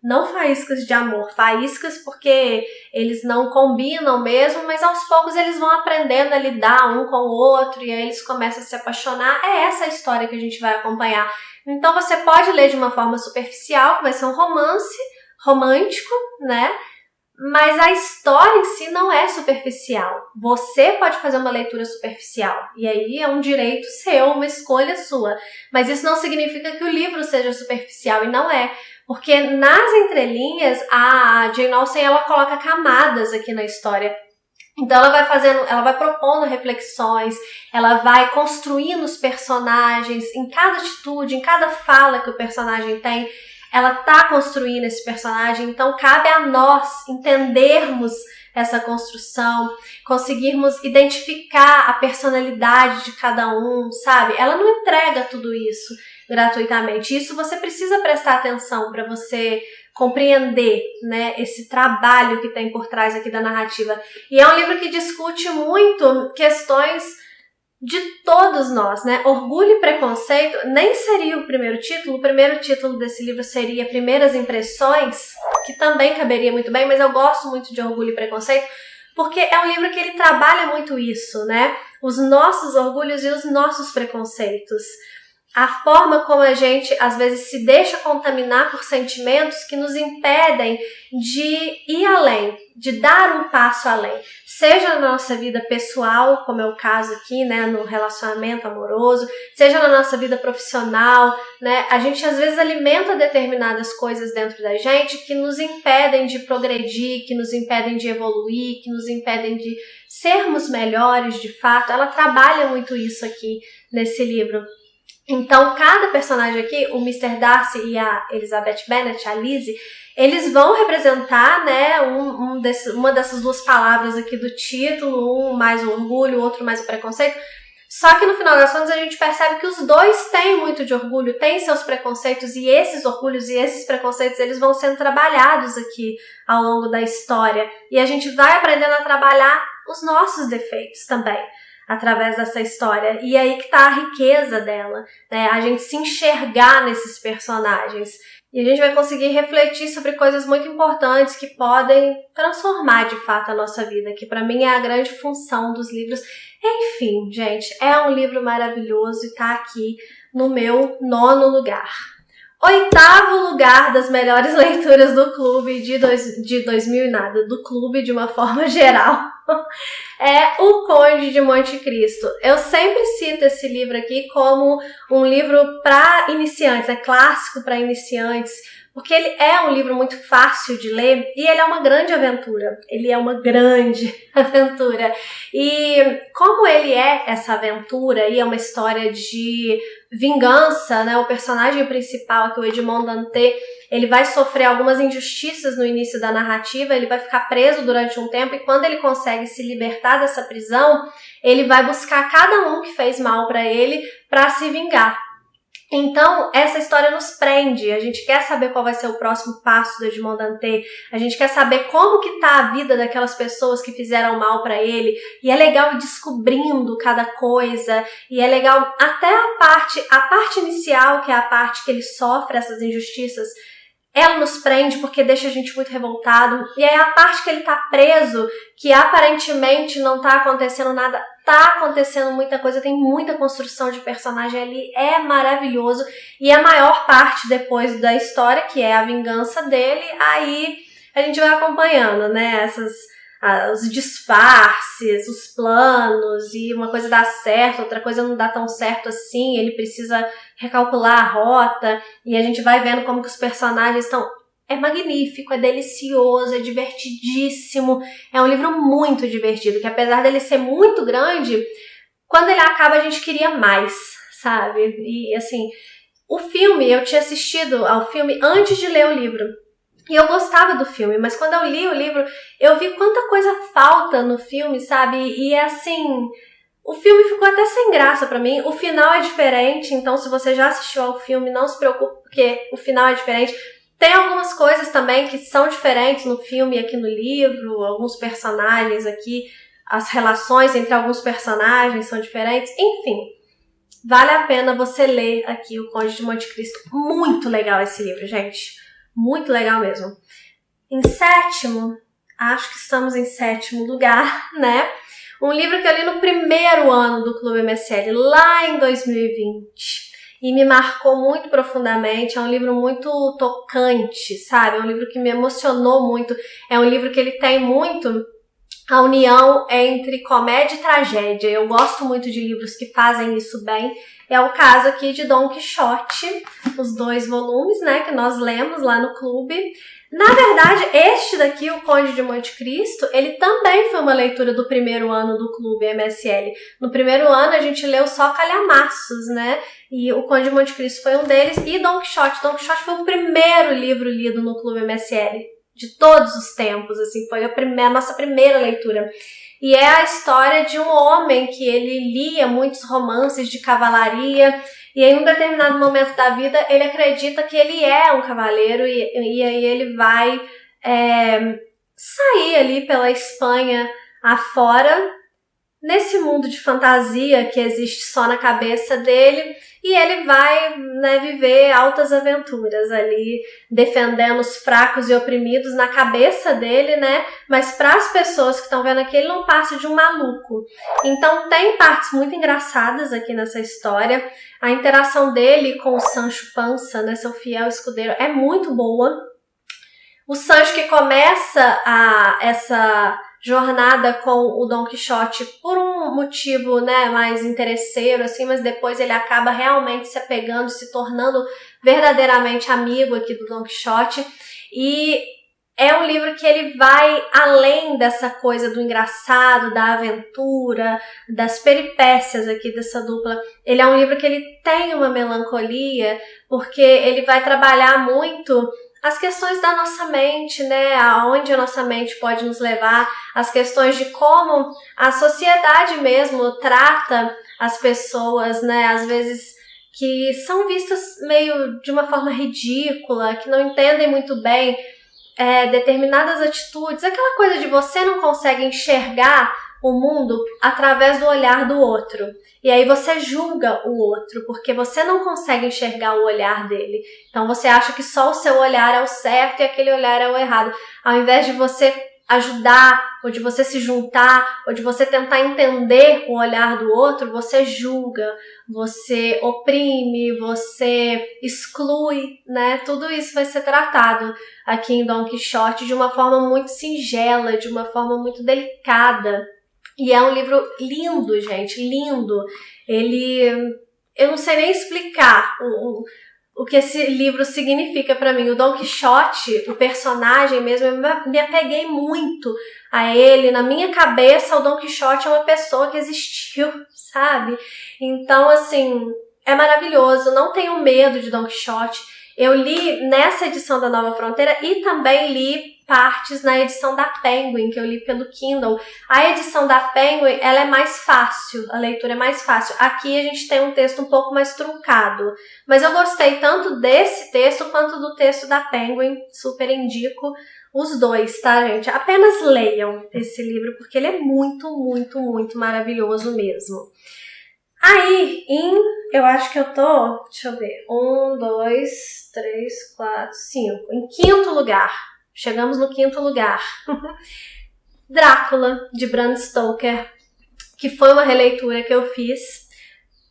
não faíscas de amor, faíscas porque eles não combinam mesmo, mas aos poucos eles vão aprendendo a lidar um com o outro e aí eles começam a se apaixonar. É essa a história que a gente vai acompanhar. Então você pode ler de uma forma superficial, que vai ser um romance romântico, né? Mas a história em si não é superficial. Você pode fazer uma leitura superficial. E aí é um direito seu, uma escolha sua. Mas isso não significa que o livro seja superficial. E não é. Porque nas entrelinhas, a Jane Austen, ela coloca camadas aqui na história. Então ela vai propondo reflexões, ela vai construindo os personagens em cada atitude, em cada fala que o personagem tem. Ela tá construindo esse personagem, então cabe a nós entendermos essa construção, conseguirmos identificar a personalidade de cada um, sabe? Ela não entrega tudo isso gratuitamente. Isso você precisa prestar atenção para você compreender, né, esse trabalho que tem por trás aqui da narrativa. E é um livro que discute muito questões de todos nós, né? Orgulho e Preconceito nem seria o primeiro título desse livro seria Primeiras Impressões, que também caberia muito bem, mas eu gosto muito de Orgulho e Preconceito, porque é um livro que ele trabalha muito isso, né? Os nossos orgulhos e os nossos preconceitos. A forma como a gente, às vezes, se deixa contaminar por sentimentos que nos impedem de ir além, de dar um passo além. Seja na nossa vida pessoal, como é o caso aqui, né, no relacionamento amoroso, seja na nossa vida profissional, né, a gente às vezes alimenta determinadas coisas dentro da gente que nos impedem de progredir, que nos impedem de evoluir, que nos impedem de sermos melhores de fato. Ela trabalha muito isso aqui nesse livro. Então, cada personagem aqui, o Mr. Darcy e a Elizabeth Bennet, a Lizzie, eles vão representar, né, uma dessas duas palavras aqui do título, um mais o orgulho, o outro mais o preconceito. Só que no final das contas a gente percebe que os dois têm muito de orgulho, têm seus preconceitos, e esses orgulhos e esses preconceitos eles vão sendo trabalhados aqui ao longo da história. E a gente vai aprendendo a trabalhar os nossos defeitos também através dessa história. E aí que tá a riqueza dela, né? A gente se enxergar nesses personagens. E a gente vai conseguir refletir sobre coisas muito importantes que podem transformar de fato a nossa vida, que pra mim é a grande função dos livros. Enfim, gente, é um livro maravilhoso e tá aqui no meu 9º lugar. 8º lugar das melhores leituras do clube de 2000 e nada, do clube de uma forma geral, é O Conde de Monte Cristo. Eu sempre cito esse livro aqui como um livro para iniciantes, é clássico para iniciantes, porque ele é um livro muito fácil de ler e ele é uma grande aventura. Ele é uma grande aventura. E como ele é essa aventura e é uma história de vingança, né? O personagem principal, que é o Edmond Dantès, ele vai sofrer algumas injustiças no início da narrativa, ele vai ficar preso durante um tempo e quando ele consegue se libertar dessa prisão, ele vai buscar cada um que fez mal para ele para se vingar. Então, essa história nos prende, a gente quer saber qual vai ser o próximo passo do Edmond Dantès, a gente quer saber como que tá a vida daquelas pessoas que fizeram mal pra ele, e é legal ir descobrindo cada coisa, e é legal até a parte inicial, que é a parte que ele sofre essas injustiças, ela nos prende porque deixa a gente muito revoltado, e aí a parte que ele tá preso, que aparentemente não tá acontecendo nada, tá acontecendo muita coisa, tem muita construção de personagem ali, é maravilhoso, e a maior parte depois da história, que é a vingança dele, aí a gente vai acompanhando, né, os disfarces, os planos, e uma coisa dá certo, outra coisa não dá tão certo assim, ele precisa recalcular a rota, e a gente vai vendo como que os personagens estão... É magnífico, é delicioso, é divertidíssimo, é um livro muito divertido, que apesar dele ser muito grande, quando ele acaba a gente queria mais, sabe? E assim, o filme, eu tinha assistido ao filme antes de ler o livro, e eu gostava do filme, mas quando eu li o livro, eu vi quanta coisa falta no filme, sabe? E é assim... O filme ficou até sem graça pra mim. O final é diferente, então se você já assistiu ao filme, não se preocupe, porque o final é diferente. Tem algumas coisas também que são diferentes no filme e aqui no livro, alguns personagens aqui, as relações entre alguns personagens são diferentes, enfim. Vale a pena você ler aqui O Conde de Monte Cristo. Muito legal esse livro, gente. Muito legal mesmo. Em sétimo, acho que estamos em sétimo lugar, né? Um livro que eu li no primeiro ano do Clube MSL, lá em 2020. E me marcou muito profundamente, é um livro muito tocante, sabe? É um livro que me emocionou muito, é um livro que ele tem muito a união entre comédia e tragédia. Eu gosto muito de livros que fazem isso bem. É o caso aqui de Dom Quixote, os 2 volumes, né, que nós lemos lá no clube. Na verdade, este daqui, O Conde de Monte Cristo, ele também foi uma leitura do primeiro ano do Clube MSL. No primeiro ano a gente leu só Calhamaços, né? E O Conde de Monte Cristo foi um deles. E Dom Quixote. Dom Quixote foi o primeiro livro lido no Clube MSL de todos os tempos, assim, foi a nossa primeira leitura. E é a história de um homem que ele lia muitos romances de cavalaria e em um determinado momento da vida ele acredita que ele é um cavaleiro e aí ele vai sair ali pela Espanha afora, nesse mundo de fantasia que existe só na cabeça dele, e ele vai, né, viver altas aventuras ali, defendendo os fracos e oprimidos na cabeça dele, né, mas para as pessoas que estão vendo aqui, ele não passa de um maluco. Então tem partes muito engraçadas aqui nessa história, a interação dele com o Sancho Panza, né, seu fiel escudeiro, é muito boa. O Sancho que começa essa jornada com o Dom Quixote por um motivo, né, mais interesseiro, assim, mas depois ele acaba realmente se apegando, se tornando verdadeiramente amigo aqui do Dom Quixote. E é um livro que ele vai além dessa coisa do engraçado, da aventura, das peripécias aqui dessa dupla. Ele é um livro que ele tem uma melancolia, porque ele vai trabalhar muito as questões da nossa mente, né, aonde a nossa mente pode nos levar, as questões de como a sociedade mesmo trata as pessoas, né, às vezes que são vistas meio de uma forma ridícula, que não entendem muito bem determinadas atitudes, aquela coisa de você não consegue enxergar o mundo através do olhar do outro. E aí você julga o outro, porque você não consegue enxergar o olhar dele. Então você acha que só o seu olhar é o certo e aquele olhar é o errado. Ao invés de você ajudar, ou de você se juntar, ou de você tentar entender o olhar do outro, você julga, você oprime, você exclui, né? Tudo isso vai ser tratado aqui em Dom Quixote de uma forma muito singela, de uma forma muito delicada. E é um livro lindo, gente, lindo. Eu não sei nem explicar o que esse livro significa pra mim. O Dom Quixote, o personagem mesmo, eu me apeguei muito a ele. Na minha cabeça, o Dom Quixote é uma pessoa que existiu, sabe? Então, assim, é maravilhoso. Não tenho medo de Dom Quixote. Eu li nessa edição da Nova Fronteira e também li partes na edição da Penguin, que eu li pelo Kindle. A edição da Penguin, ela é mais fácil, a leitura é mais fácil. Aqui a gente tem um texto um pouco mais truncado. Mas eu gostei tanto desse texto quanto do texto da Penguin, super indico os dois, tá, gente? Apenas leiam esse livro, porque ele é muito, muito, muito maravilhoso mesmo. Aí, eu acho que eu tô, deixa eu ver, 1, 2, 3, 4, 5, em quinto lugar. Chegamos no quinto lugar. Drácula, de Bram Stoker, que foi uma releitura que eu fiz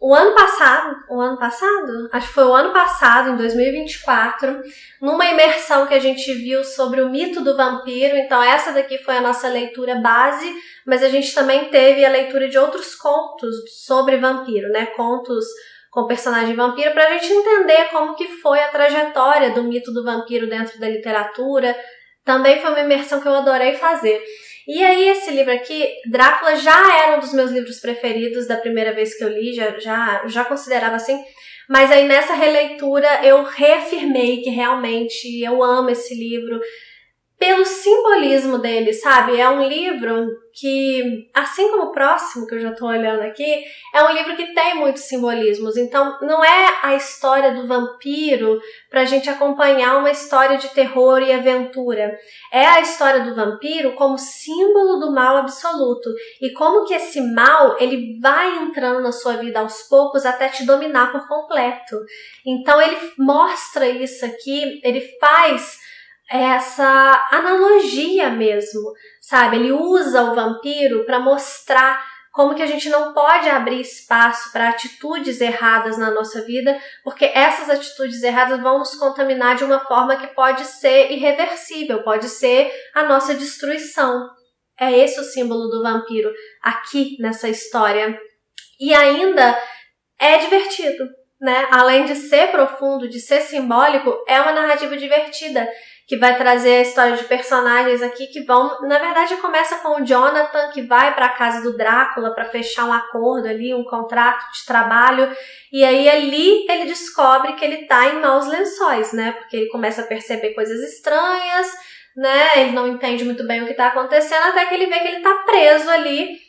o ano passado, acho que foi o ano passado, em 2024, numa imersão que a gente viu sobre o mito do vampiro. Então essa daqui foi a nossa leitura base, mas a gente também teve a leitura de outros contos sobre vampiro, né? Contos com personagem vampiro, pra gente entender como que foi a trajetória do mito do vampiro dentro da literatura. Também foi uma imersão que eu adorei fazer. E aí esse livro aqui, Drácula, já era um dos meus livros preferidos da primeira vez que eu li, já considerava assim, mas aí nessa releitura eu reafirmei que realmente eu amo esse livro pelo simbolismo dele, sabe? É um livro que, assim como o próximo que eu já tô olhando aqui, é um livro que tem muitos simbolismos. Então, não é a história do vampiro pra gente acompanhar uma história de terror e aventura. É a história do vampiro como símbolo do mal absoluto. E como que esse mal, ele vai entrando na sua vida aos poucos até te dominar por completo. Então, ele mostra isso aqui, ele faz essa analogia mesmo, sabe? Ele usa o vampiro para mostrar como que a gente não pode abrir espaço para atitudes erradas na nossa vida, porque essas atitudes erradas vão nos contaminar de uma forma que pode ser irreversível, pode ser a nossa destruição. É esse o símbolo do vampiro aqui nessa história. E ainda é divertido, né? Além de ser profundo, de ser simbólico, é uma narrativa divertida, que vai trazer a história de personagens aqui que vão... Na verdade, começa com o Jonathan, que vai para a casa do Drácula para fechar um acordo ali, um contrato de trabalho. E aí, ali, ele descobre que ele tá em maus lençóis, né? Porque ele começa a perceber coisas estranhas, né? Ele não entende muito bem o que tá acontecendo, até que ele vê que ele tá preso ali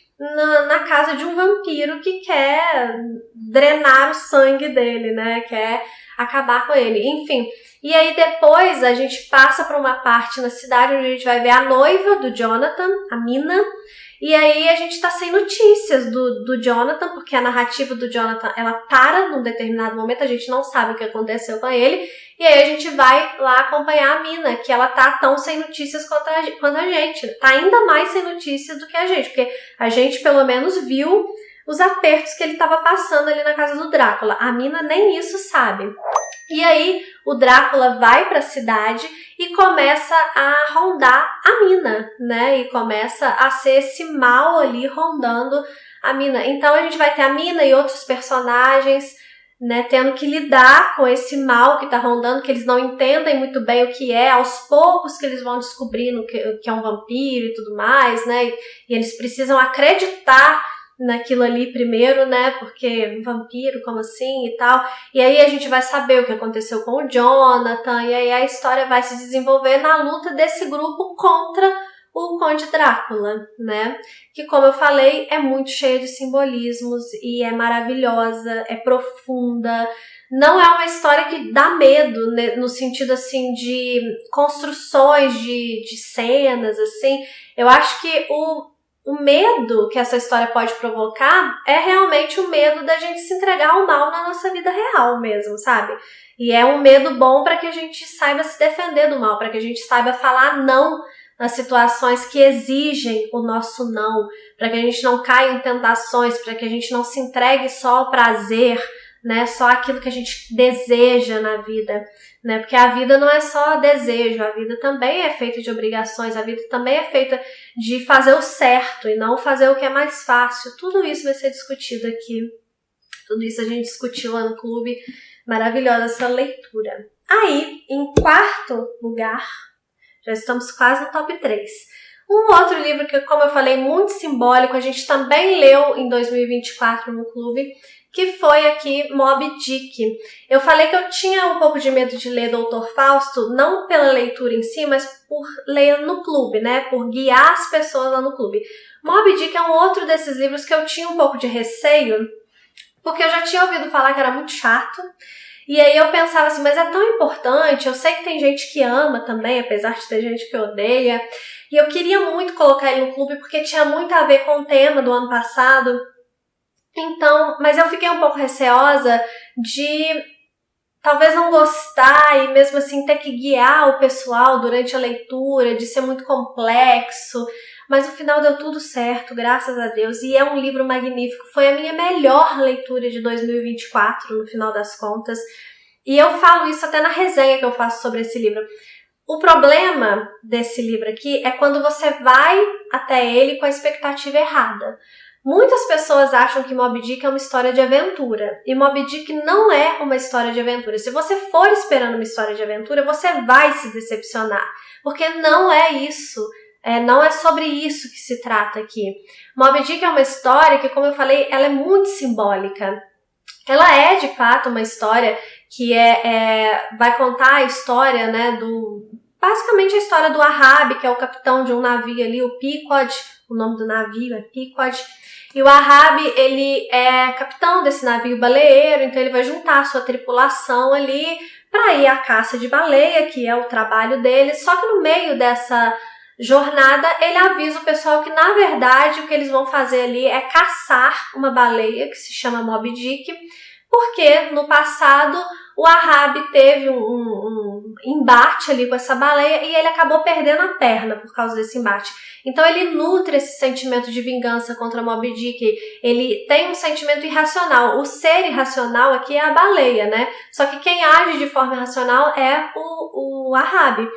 na casa de um vampiro que quer drenar o sangue dele, né? Quer acabar com ele. Enfim... E aí depois a gente passa para uma parte na cidade onde a gente vai ver a noiva do Jonathan, a Mina, e aí a gente tá sem notícias do Jonathan, porque a narrativa do Jonathan, ela para num determinado momento, a gente não sabe o que aconteceu com ele, e aí a gente vai lá acompanhar a Mina, que ela tá tão sem notícias quanto a gente, tá ainda mais sem notícias do que a gente, porque a gente pelo menos viu os apertos que ele estava passando ali na casa do Drácula. A Mina nem isso sabe. E aí o Drácula vai para a cidade e começa a rondar a Mina, né? E começa a ser esse mal ali rondando a Mina. Então a gente vai ter a Mina e outros personagens, né, tendo que lidar com esse mal que tá rondando, que eles não entendem muito bem o que é, aos poucos que eles vão descobrindo que é um vampiro e tudo mais, né? E eles precisam acreditar naquilo ali primeiro, né, porque vampiro, como assim e tal, e aí a gente vai saber o que aconteceu com o Jonathan, e aí a história vai se desenvolver na luta desse grupo contra o Conde Drácula, né, que como eu falei, é muito cheia de simbolismos e é maravilhosa, é profunda, não é uma história que dá medo, né, no sentido assim de construções de cenas, assim, eu acho que o medo que essa história pode provocar é realmente o medo da gente se entregar ao mal na nossa vida real mesmo, sabe? E é um medo bom para que a gente saiba se defender do mal, para que a gente saiba falar não nas situações que exigem o nosso não, para que a gente não caia em tentações, para que a gente não se entregue só ao prazer, né? Só aquilo que a gente deseja na vida, né? Porque a vida não é só desejo, a vida também é feita de obrigações, a vida também é feita de fazer o certo e não fazer o que é mais fácil. Tudo isso vai ser discutido aqui Tudo isso a gente discutiu lá no clube. Maravilhosa essa leitura. Aí, em quarto lugar, já estamos quase no top 3. Um outro livro que, como eu falei, muito simbólico, a gente também leu em 2024 no clube, que foi aqui Moby Dick. Eu falei que eu tinha um pouco de medo de ler Dr. Fausto, não pela leitura em si, mas por ler no clube, né? Por guiar as pessoas lá no clube. Moby Dick é um outro desses livros que eu tinha um pouco de receio, porque eu já tinha ouvido falar que era muito chato. E aí eu pensava assim, mas é tão importante, eu sei que tem gente que ama também, apesar de ter gente que odeia. E eu queria muito colocar ele no clube porque tinha muito a ver com o tema do ano passado. Então, mas eu fiquei um pouco receosa de talvez não gostar e mesmo assim ter que guiar o pessoal durante a leitura, de ser muito complexo. Mas no final deu tudo certo, graças a Deus. E é um livro magnífico. Foi a minha melhor leitura de 2024, no final das contas. E eu falo isso até na resenha que eu faço sobre esse livro. O problema desse livro aqui é quando você vai até ele com a expectativa errada. Muitas pessoas acham que Moby Dick é uma história de aventura. E Moby Dick não é uma história de aventura. Se você for esperando uma história de aventura, você vai se decepcionar. Porque não é isso. Não é sobre isso que se trata aqui. Moby Dick é uma história que, como eu falei, ela é muito simbólica. Ela é, de fato, uma história que vai contar a história, né, basicamente a história do Ahab, que é o capitão de um navio ali, o Pequod, o nome do navio é Pequod. E o Ahab, ele é capitão desse navio baleeiro, então ele vai juntar a sua tripulação ali para ir à caça de baleia, que é o trabalho dele. Só que no meio dessa jornada, ele avisa o pessoal que, na verdade, o que eles vão fazer ali é caçar uma baleia que se chama Moby Dick, porque no passado o Ahab teve um embate ali com essa baleia e ele acabou perdendo a perna por causa desse embate. Então ele nutre esse sentimento de vingança contra Moby Dick, ele tem um sentimento irracional. O ser irracional aqui é a baleia, né? Só que quem age de forma irracional é o Ahab.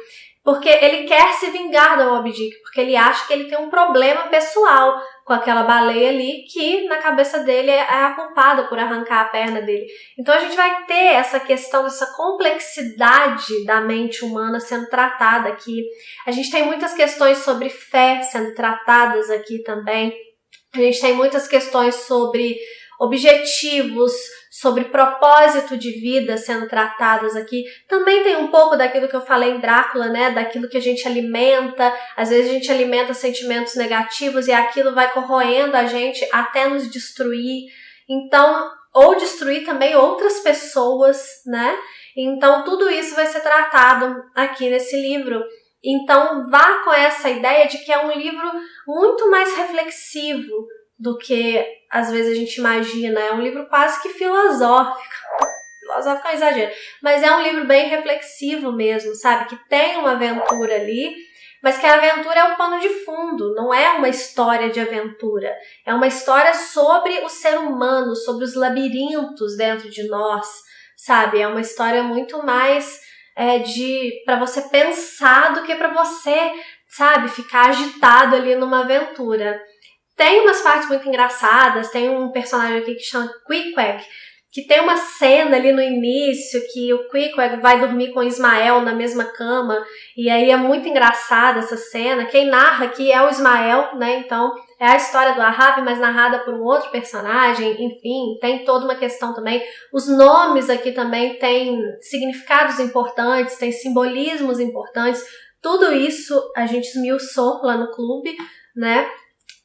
Porque ele quer se vingar da Moby Dick, porque ele acha que ele tem um problema pessoal com aquela baleia ali, que na cabeça dele é a culpada por arrancar a perna dele. Então a gente vai ter essa questão dessa complexidade da mente humana sendo tratada aqui. A gente tem muitas questões sobre fé sendo tratadas aqui também. A gente tem muitas questões sobre objetivos, sobre propósito de vida sendo tratadas aqui. Também tem um pouco daquilo que eu falei em Drácula, né? Daquilo que a gente alimenta. Às vezes a gente alimenta sentimentos negativos e aquilo vai corroendo a gente até nos destruir. Então, ou destruir também outras pessoas, né? Então, tudo isso vai ser tratado aqui nesse livro. Então, vá com essa ideia de que é um livro muito mais reflexivo do que às vezes a gente imagina. É um livro quase que filosófico. Filosófico é um exagero. Mas é um livro bem reflexivo mesmo, sabe? Que tem uma aventura ali, mas que a aventura é o pano de fundo. Não é uma história de aventura. É uma história sobre o ser humano, sobre os labirintos dentro de nós, sabe? É uma história muito mais para você pensar do que para você, sabe? Ficar agitado ali numa aventura. Tem umas partes muito engraçadas, tem um personagem aqui que chama Queequeg, que tem uma cena ali no início que o Queequeg vai dormir com o Ismael na mesma cama, e aí é muito engraçada essa cena. Quem narra aqui é o Ismael, né? Então é a história do Ahab, mas narrada por um outro personagem. Enfim, tem toda uma questão também. Os nomes aqui também têm significados importantes, têm simbolismos importantes. Tudo isso a gente esmiuçou lá no clube, né?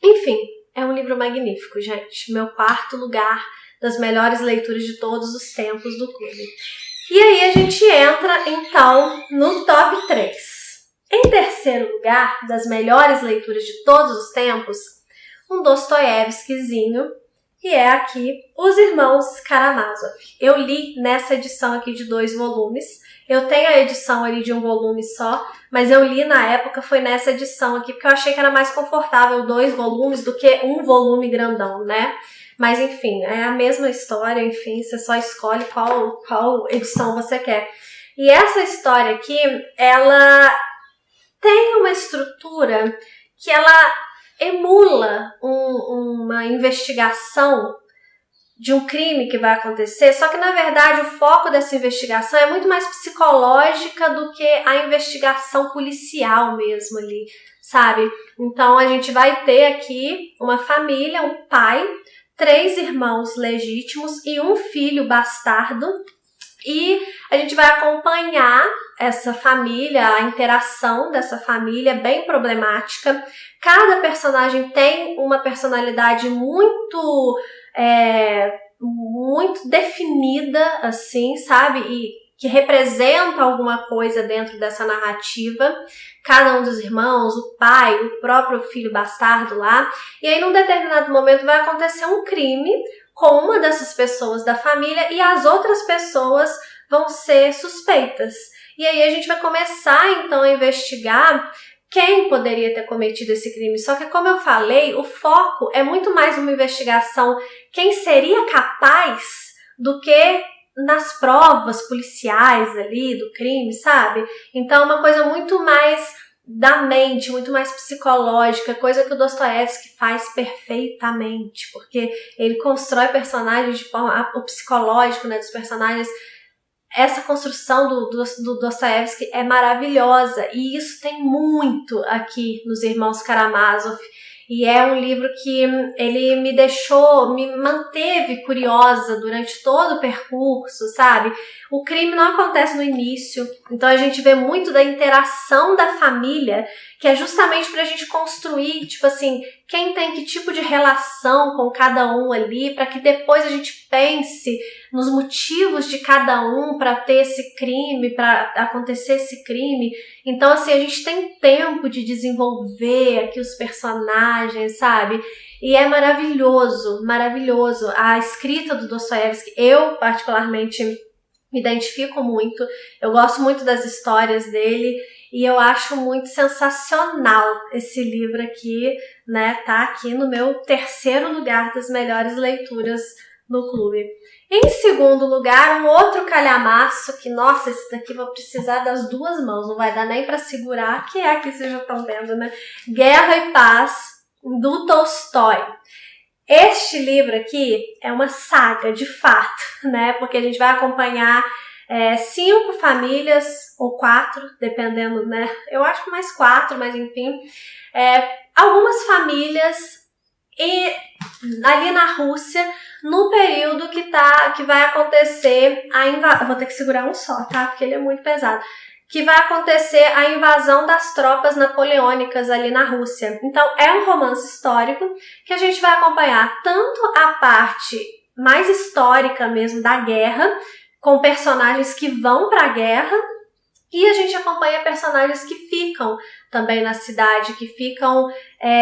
Enfim, é um livro magnífico, gente. Meu quarto lugar das melhores leituras de todos os tempos do clube. E aí a gente entra, então, no top 3. Em terceiro lugar, das melhores leituras de todos os tempos, um Dostoiévskizinho, que é aqui Os Irmãos Karamazov. Eu li nessa edição aqui de 2 volumes. Eu tenho a edição ali de 1 volume só, mas eu li na época, foi nessa edição aqui, porque eu achei que era mais confortável 2 volumes do que 1 volume grandão, né? Mas enfim, é a mesma história, enfim, você só escolhe qual edição você quer. E essa história aqui, ela tem uma estrutura que ela emula uma investigação de um crime que vai acontecer, só que na verdade o foco dessa investigação é muito mais psicológica do que a investigação policial mesmo ali, sabe? Então a gente vai ter aqui uma família, um pai, 3 irmãos legítimos e um filho bastardo, e a gente vai acompanhar essa família, a interação dessa família bem problemática. Cada personagem tem uma personalidade muito definida, assim, sabe? E que representa alguma coisa dentro dessa narrativa. Cada um dos irmãos, o pai, o próprio filho bastardo lá. E aí, num determinado momento, vai acontecer um crime com uma dessas pessoas da família e as outras pessoas vão ser suspeitas. E aí a gente vai começar, então, a investigar quem poderia ter cometido esse crime. Só que, como eu falei, o foco é muito mais uma investigação quem seria capaz do que nas provas policiais ali do crime, sabe? Então, é uma coisa muito mais da mente, muito mais psicológica, coisa que o Dostoiévski faz perfeitamente, porque ele constrói personagens de forma, o psicológico, né, dos personagens. Essa construção do Dostoiévski é maravilhosa, e isso tem muito aqui nos Irmãos Karamazov, e é um livro que ele me manteve curiosa durante todo o percurso, sabe? O crime não acontece no início, então a gente vê muito da interação da família, que é justamente pra gente construir, tipo assim, quem tem que tipo de relação com cada um ali, para que depois a gente pense nos motivos de cada um para ter esse crime, para acontecer esse crime. Então, assim, a gente tem tempo de desenvolver aqui os personagens, sabe? E é maravilhoso, maravilhoso. A escrita do Dostoiévski, eu particularmente me identifico muito, eu gosto muito das histórias dele, e eu acho muito sensacional esse livro aqui, né? Tá aqui no meu 3º lugar das melhores leituras no clube. Em 2º lugar, um outro calhamaço que, nossa, esse daqui vou precisar das 2 mãos, não vai dar nem pra segurar, que é aqui, vocês já estão vendo, né? Guerra e Paz, do Tolstói. Este livro aqui é uma saga, de fato, né? Porque a gente vai acompanhar 5 famílias, ou 4, dependendo, né? Eu acho que mais 4, mas enfim. Algumas famílias ali na Rússia, no período que vai acontecer a invasão. Vou ter que segurar um só, tá? Porque ele é muito pesado. Que vai acontecer a invasão das tropas napoleônicas ali na Rússia. Então, é um romance histórico que a gente vai acompanhar tanto a parte mais histórica mesmo da guerra, com personagens que vão para a guerra, e a gente acompanha personagens que ficam também na cidade, que ficam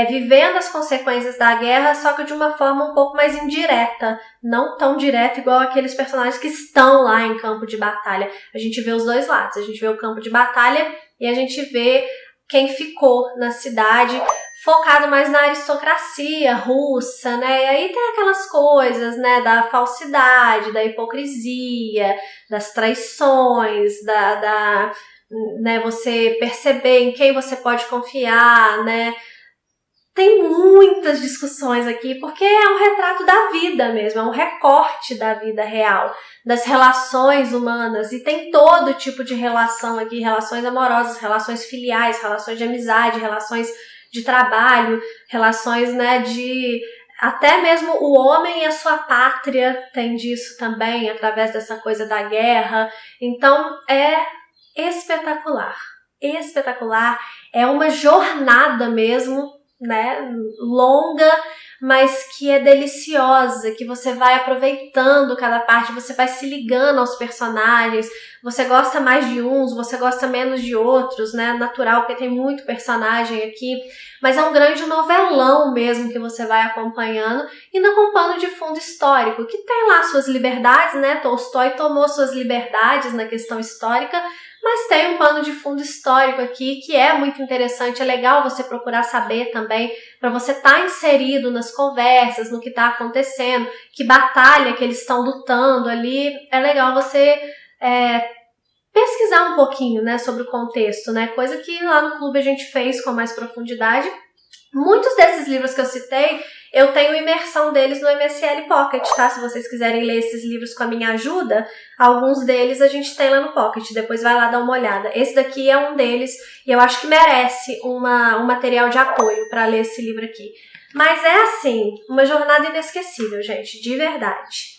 vivendo as consequências da guerra, só que de uma forma um pouco mais indireta, não tão direta igual aqueles personagens que estão lá em campo de batalha. A gente vê os dois lados, a gente vê o campo de batalha e a gente vê quem ficou na cidade, focado mais na aristocracia russa, né? E aí tem aquelas coisas, né, da falsidade, da hipocrisia, das traições, né, você perceber em quem você pode confiar, né? Tem muitas discussões aqui, porque é um retrato da vida mesmo, é um recorte da vida real, das relações humanas, e tem todo tipo de relação aqui, relações amorosas, relações filiais, relações de amizade, relações de trabalho, relações, né, de até mesmo o homem e a sua pátria tem disso também, através dessa coisa da guerra. Então é espetacular, espetacular, é uma jornada mesmo, né, longa, mas que é deliciosa, que você vai aproveitando cada parte, você vai se ligando aos personagens, você gosta mais de uns, você gosta menos de outros, né, natural, porque tem muito personagem aqui, mas é um grande novelão mesmo que você vai acompanhando, ainda com pano de fundo histórico, que tem lá suas liberdades, né, Tolstói tomou suas liberdades na questão histórica, mas tem um pano de fundo histórico aqui que é muito interessante, é legal você procurar saber também, para você estar inserido nas conversas, no que está acontecendo, que batalha que eles estão lutando ali, é legal você pesquisar um pouquinho, né, sobre o contexto, né, coisa que lá no clube a gente fez com mais profundidade, Muitos desses livros que eu citei, eu tenho imersão deles no MSL Pocket, tá? Se vocês quiserem ler esses livros com a minha ajuda, alguns deles a gente tem lá no Pocket, depois vai lá dar uma olhada. Esse daqui é um deles e eu acho que merece um material de apoio para ler esse livro aqui. Mas é assim, uma jornada inesquecível, gente, de verdade.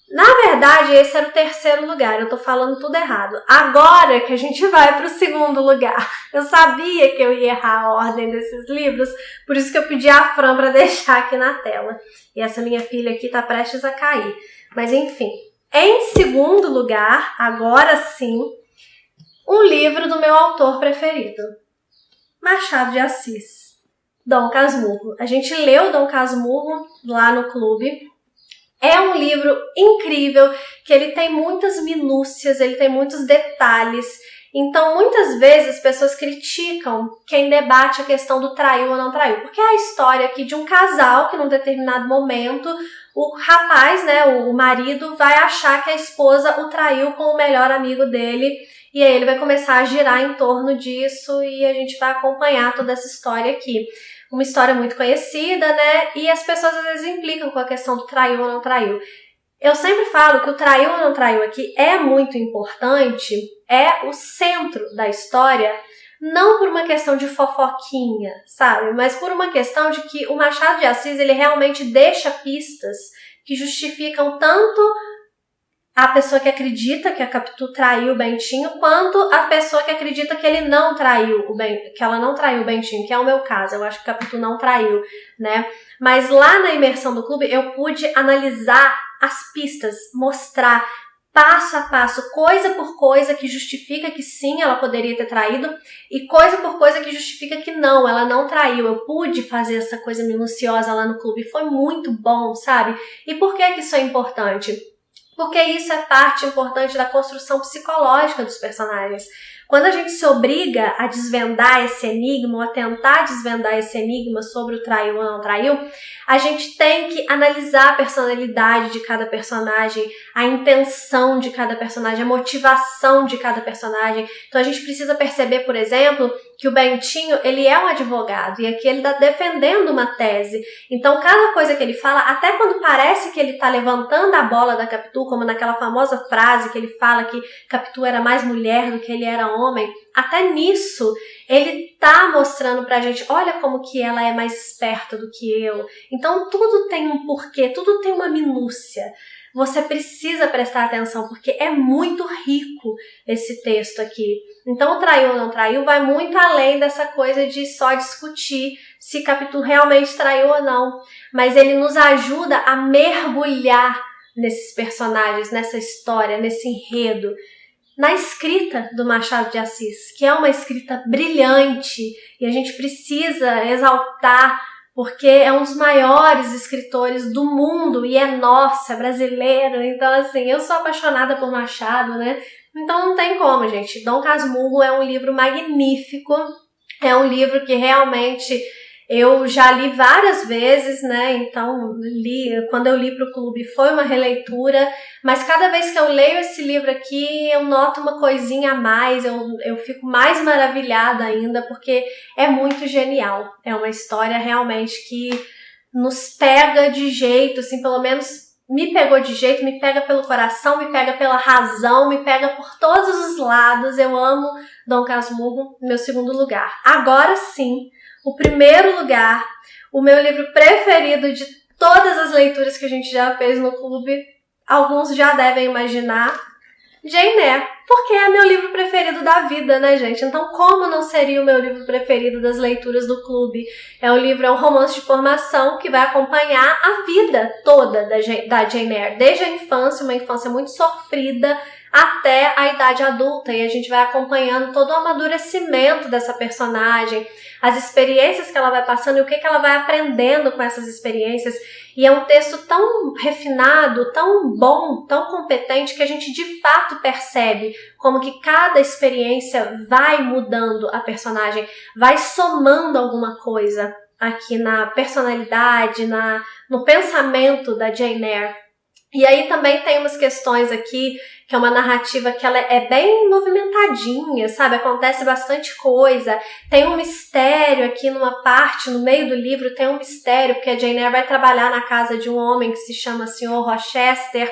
Na verdade, esse era o terceiro lugar, eu tô falando tudo errado. Agora que a gente vai pro segundo lugar. Eu sabia que eu ia errar a ordem desses livros, por isso que eu pedi a Fran pra deixar aqui na tela. E essa minha filha aqui tá prestes a cair. Mas enfim, em segundo lugar, agora sim, um livro do meu autor preferido. Machado de Assis. Dom Casmurro. A gente leu Dom Casmurro lá no clube. É um livro incrível, que ele tem muitas minúcias, ele tem muitos detalhes. Então, muitas vezes, as pessoas criticam quem debate a questão do traiu ou não traiu. Porque é a história aqui de um casal que, num determinado momento, o rapaz, né, o marido, vai achar que a esposa o traiu com o melhor amigo dele. E aí ele vai começar a girar em torno disso e a gente vai acompanhar toda essa história aqui. Uma história muito conhecida, né? E as pessoas às vezes implicam com a questão do traiu ou não traiu. Eu sempre falo que o traiu ou não traiu aqui é muito importante, é o centro da história, não por uma questão de fofoquinha, sabe? Mas por uma questão de que o Machado de Assis, ele realmente deixa pistas que justificam tanto a pessoa que acredita que a Capitu traiu o Bentinho, quanto a pessoa que acredita que ele não traiu que ela não traiu o Bentinho, que é o meu caso. Eu acho que a Capitu não traiu, né? Mas lá na imersão do clube eu pude analisar as pistas, mostrar passo a passo, coisa por coisa que justifica que sim, ela poderia ter traído e coisa por coisa que justifica que não, ela não traiu. Eu pude fazer essa coisa minuciosa lá no clube, foi muito bom, sabe? E por que isso é importante? Porque isso é parte importante da construção psicológica dos personagens. Quando a gente se obriga a desvendar esse enigma, ou a tentar desvendar esse enigma sobre o traiu ou não traiu, a gente tem que analisar a personalidade de cada personagem, a intenção de cada personagem, a motivação de cada personagem. Então a gente precisa perceber, por exemplo, que o Bentinho, ele é um advogado e aqui ele está defendendo uma tese. Então cada coisa que ele fala, até quando parece que ele está levantando a bola da Capitu, como naquela famosa frase que ele fala que Capitu era mais mulher do que ele era homem, até nisso ele tá mostrando pra gente, olha como que ela é mais esperta do que eu. Então tudo tem um porquê, tudo tem uma minúcia. Você precisa prestar atenção, porque é muito rico esse texto aqui. Então, o traiu ou não traiu vai muito além dessa coisa de só discutir se Capitu realmente traiu ou não. Mas ele nos ajuda a mergulhar nesses personagens, nessa história, nesse enredo. Na escrita do Machado de Assis, que é uma escrita brilhante e a gente precisa exaltar, porque é um dos maiores escritores do mundo e é nosso, é brasileiro. Então, assim, eu sou apaixonada por Machado, né? Então não tem como, gente. Dom Casmurro é um livro magnífico, é um livro que realmente eu já li várias vezes, né? Então, quando eu li para o clube foi uma releitura, mas cada vez que eu leio esse livro aqui, eu noto uma coisinha a mais, eu fico mais maravilhada ainda, porque é muito genial. É uma história realmente que nos pega de jeito, assim, pelo menos me pegou de jeito, me pega pelo coração, me pega pela razão, me pega por todos os lados. Eu amo Dom Casmurro, meu segundo lugar. Agora sim, o primeiro lugar, o meu livro preferido de todas as leituras que a gente já fez no clube, alguns já devem imaginar, Jane Eyre, porque é meu livro preferido da vida, né, gente? Então, como não seria o meu livro preferido das leituras do clube? É um romance de formação que vai acompanhar a vida toda da Jane Eyre, desde a infância, uma infância muito sofrida, até a idade adulta, e a gente vai acompanhando todo o amadurecimento dessa personagem, as experiências que ela vai passando e o que ela vai aprendendo com essas experiências. E é um texto tão refinado, tão bom, tão competente, que a gente de fato percebe como que cada experiência vai mudando a personagem, vai somando alguma coisa aqui na personalidade, no pensamento da Jane Eyre. E aí também tem umas questões aqui que é uma narrativa que ela é bem movimentadinha, sabe? Acontece bastante coisa. Tem um mistério aqui numa parte, no meio do livro, tem um mistério, porque a Jane Eyre vai trabalhar na casa de um homem que se chama Sr. Rochester,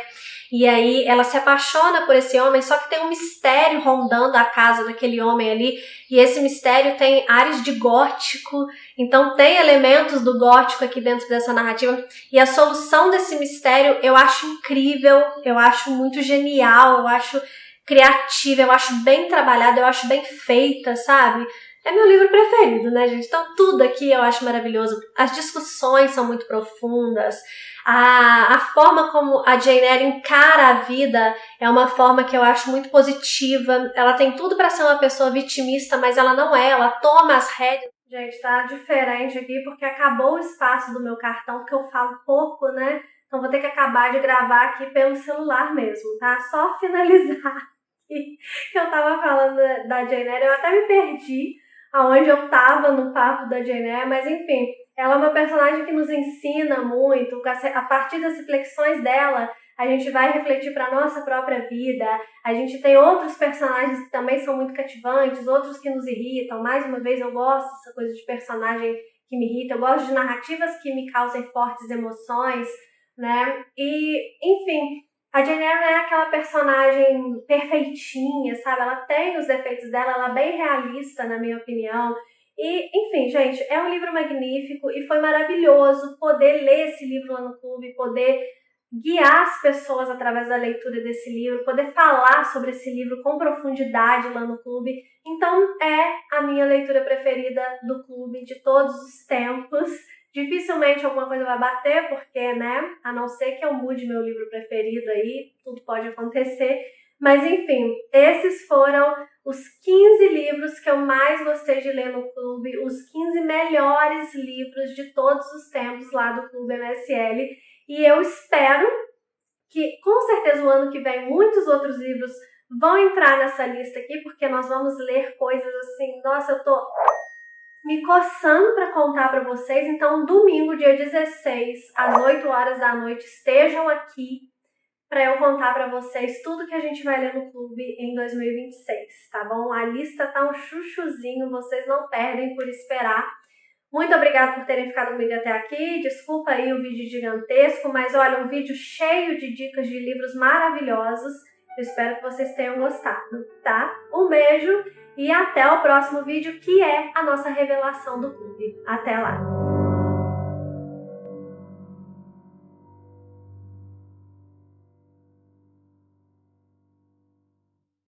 e aí ela se apaixona por esse homem, só que tem um mistério rondando a casa daquele homem ali, e esse mistério tem ares de gótico, então tem elementos do gótico aqui dentro dessa narrativa, e a solução desse mistério eu acho incrível, eu acho muito genial, eu acho criativa, eu acho bem trabalhada, eu acho bem feita, sabe? É meu livro preferido, né, gente? Então tudo aqui eu acho maravilhoso. As discussões são muito profundas. A forma como a Jane Eyre encara a vida é uma forma que eu acho muito positiva. Ela tem tudo para ser uma pessoa vitimista, mas ela não é. Ela toma as rédeas. Gente, tá diferente aqui porque acabou o espaço do meu cartão, porque eu falo pouco, né? Então vou ter que acabar de gravar aqui pelo celular mesmo, tá? Só finalizar aqui que eu tava falando da Jane Eyre. Eu até me perdi aonde eu tava no papo da Jane Eyre, mas enfim, ela é uma personagem que nos ensina muito. A partir das reflexões dela, a gente vai refletir para a nossa própria vida. A gente tem outros personagens que também são muito cativantes, outros que nos irritam. Mais uma vez, eu gosto dessa coisa de personagem que me irrita. Eu gosto de narrativas que me causem fortes emoções, né? E, enfim, a Jane Eyre é aquela personagem perfeitinha, sabe? Ela tem os defeitos dela, ela é bem realista, na minha opinião. E, enfim, gente, é um livro magnífico e foi maravilhoso poder ler esse livro lá no clube, poder guiar as pessoas através da leitura desse livro, poder falar sobre esse livro com profundidade lá no clube. Então, é a minha leitura preferida do clube de todos os tempos. Dificilmente alguma coisa vai bater, porque, né, a não ser que eu mude meu livro preferido aí, tudo pode acontecer. Mas, enfim, esses foram os 15 livros que eu mais gostei de ler no clube, os 15 melhores livros de todos os tempos lá do Clube MSL. E eu espero que, com certeza, o ano que vem, muitos outros livros vão entrar nessa lista aqui, porque nós vamos ler coisas assim, nossa, eu tô me coçando para contar para vocês. Então, domingo, dia 16, às 8 horas da noite, estejam aqui para eu contar para vocês tudo que a gente vai ler no clube em 2026, tá bom? A lista tá um chuchuzinho, vocês não perdem por esperar. Muito obrigada por terem ficado comigo até aqui. Desculpa aí o vídeo gigantesco, mas olha, um vídeo cheio de dicas de livros maravilhosos. Eu espero que vocês tenham gostado, tá? Um beijo e até o próximo vídeo, que é a nossa revelação do clube. Até lá!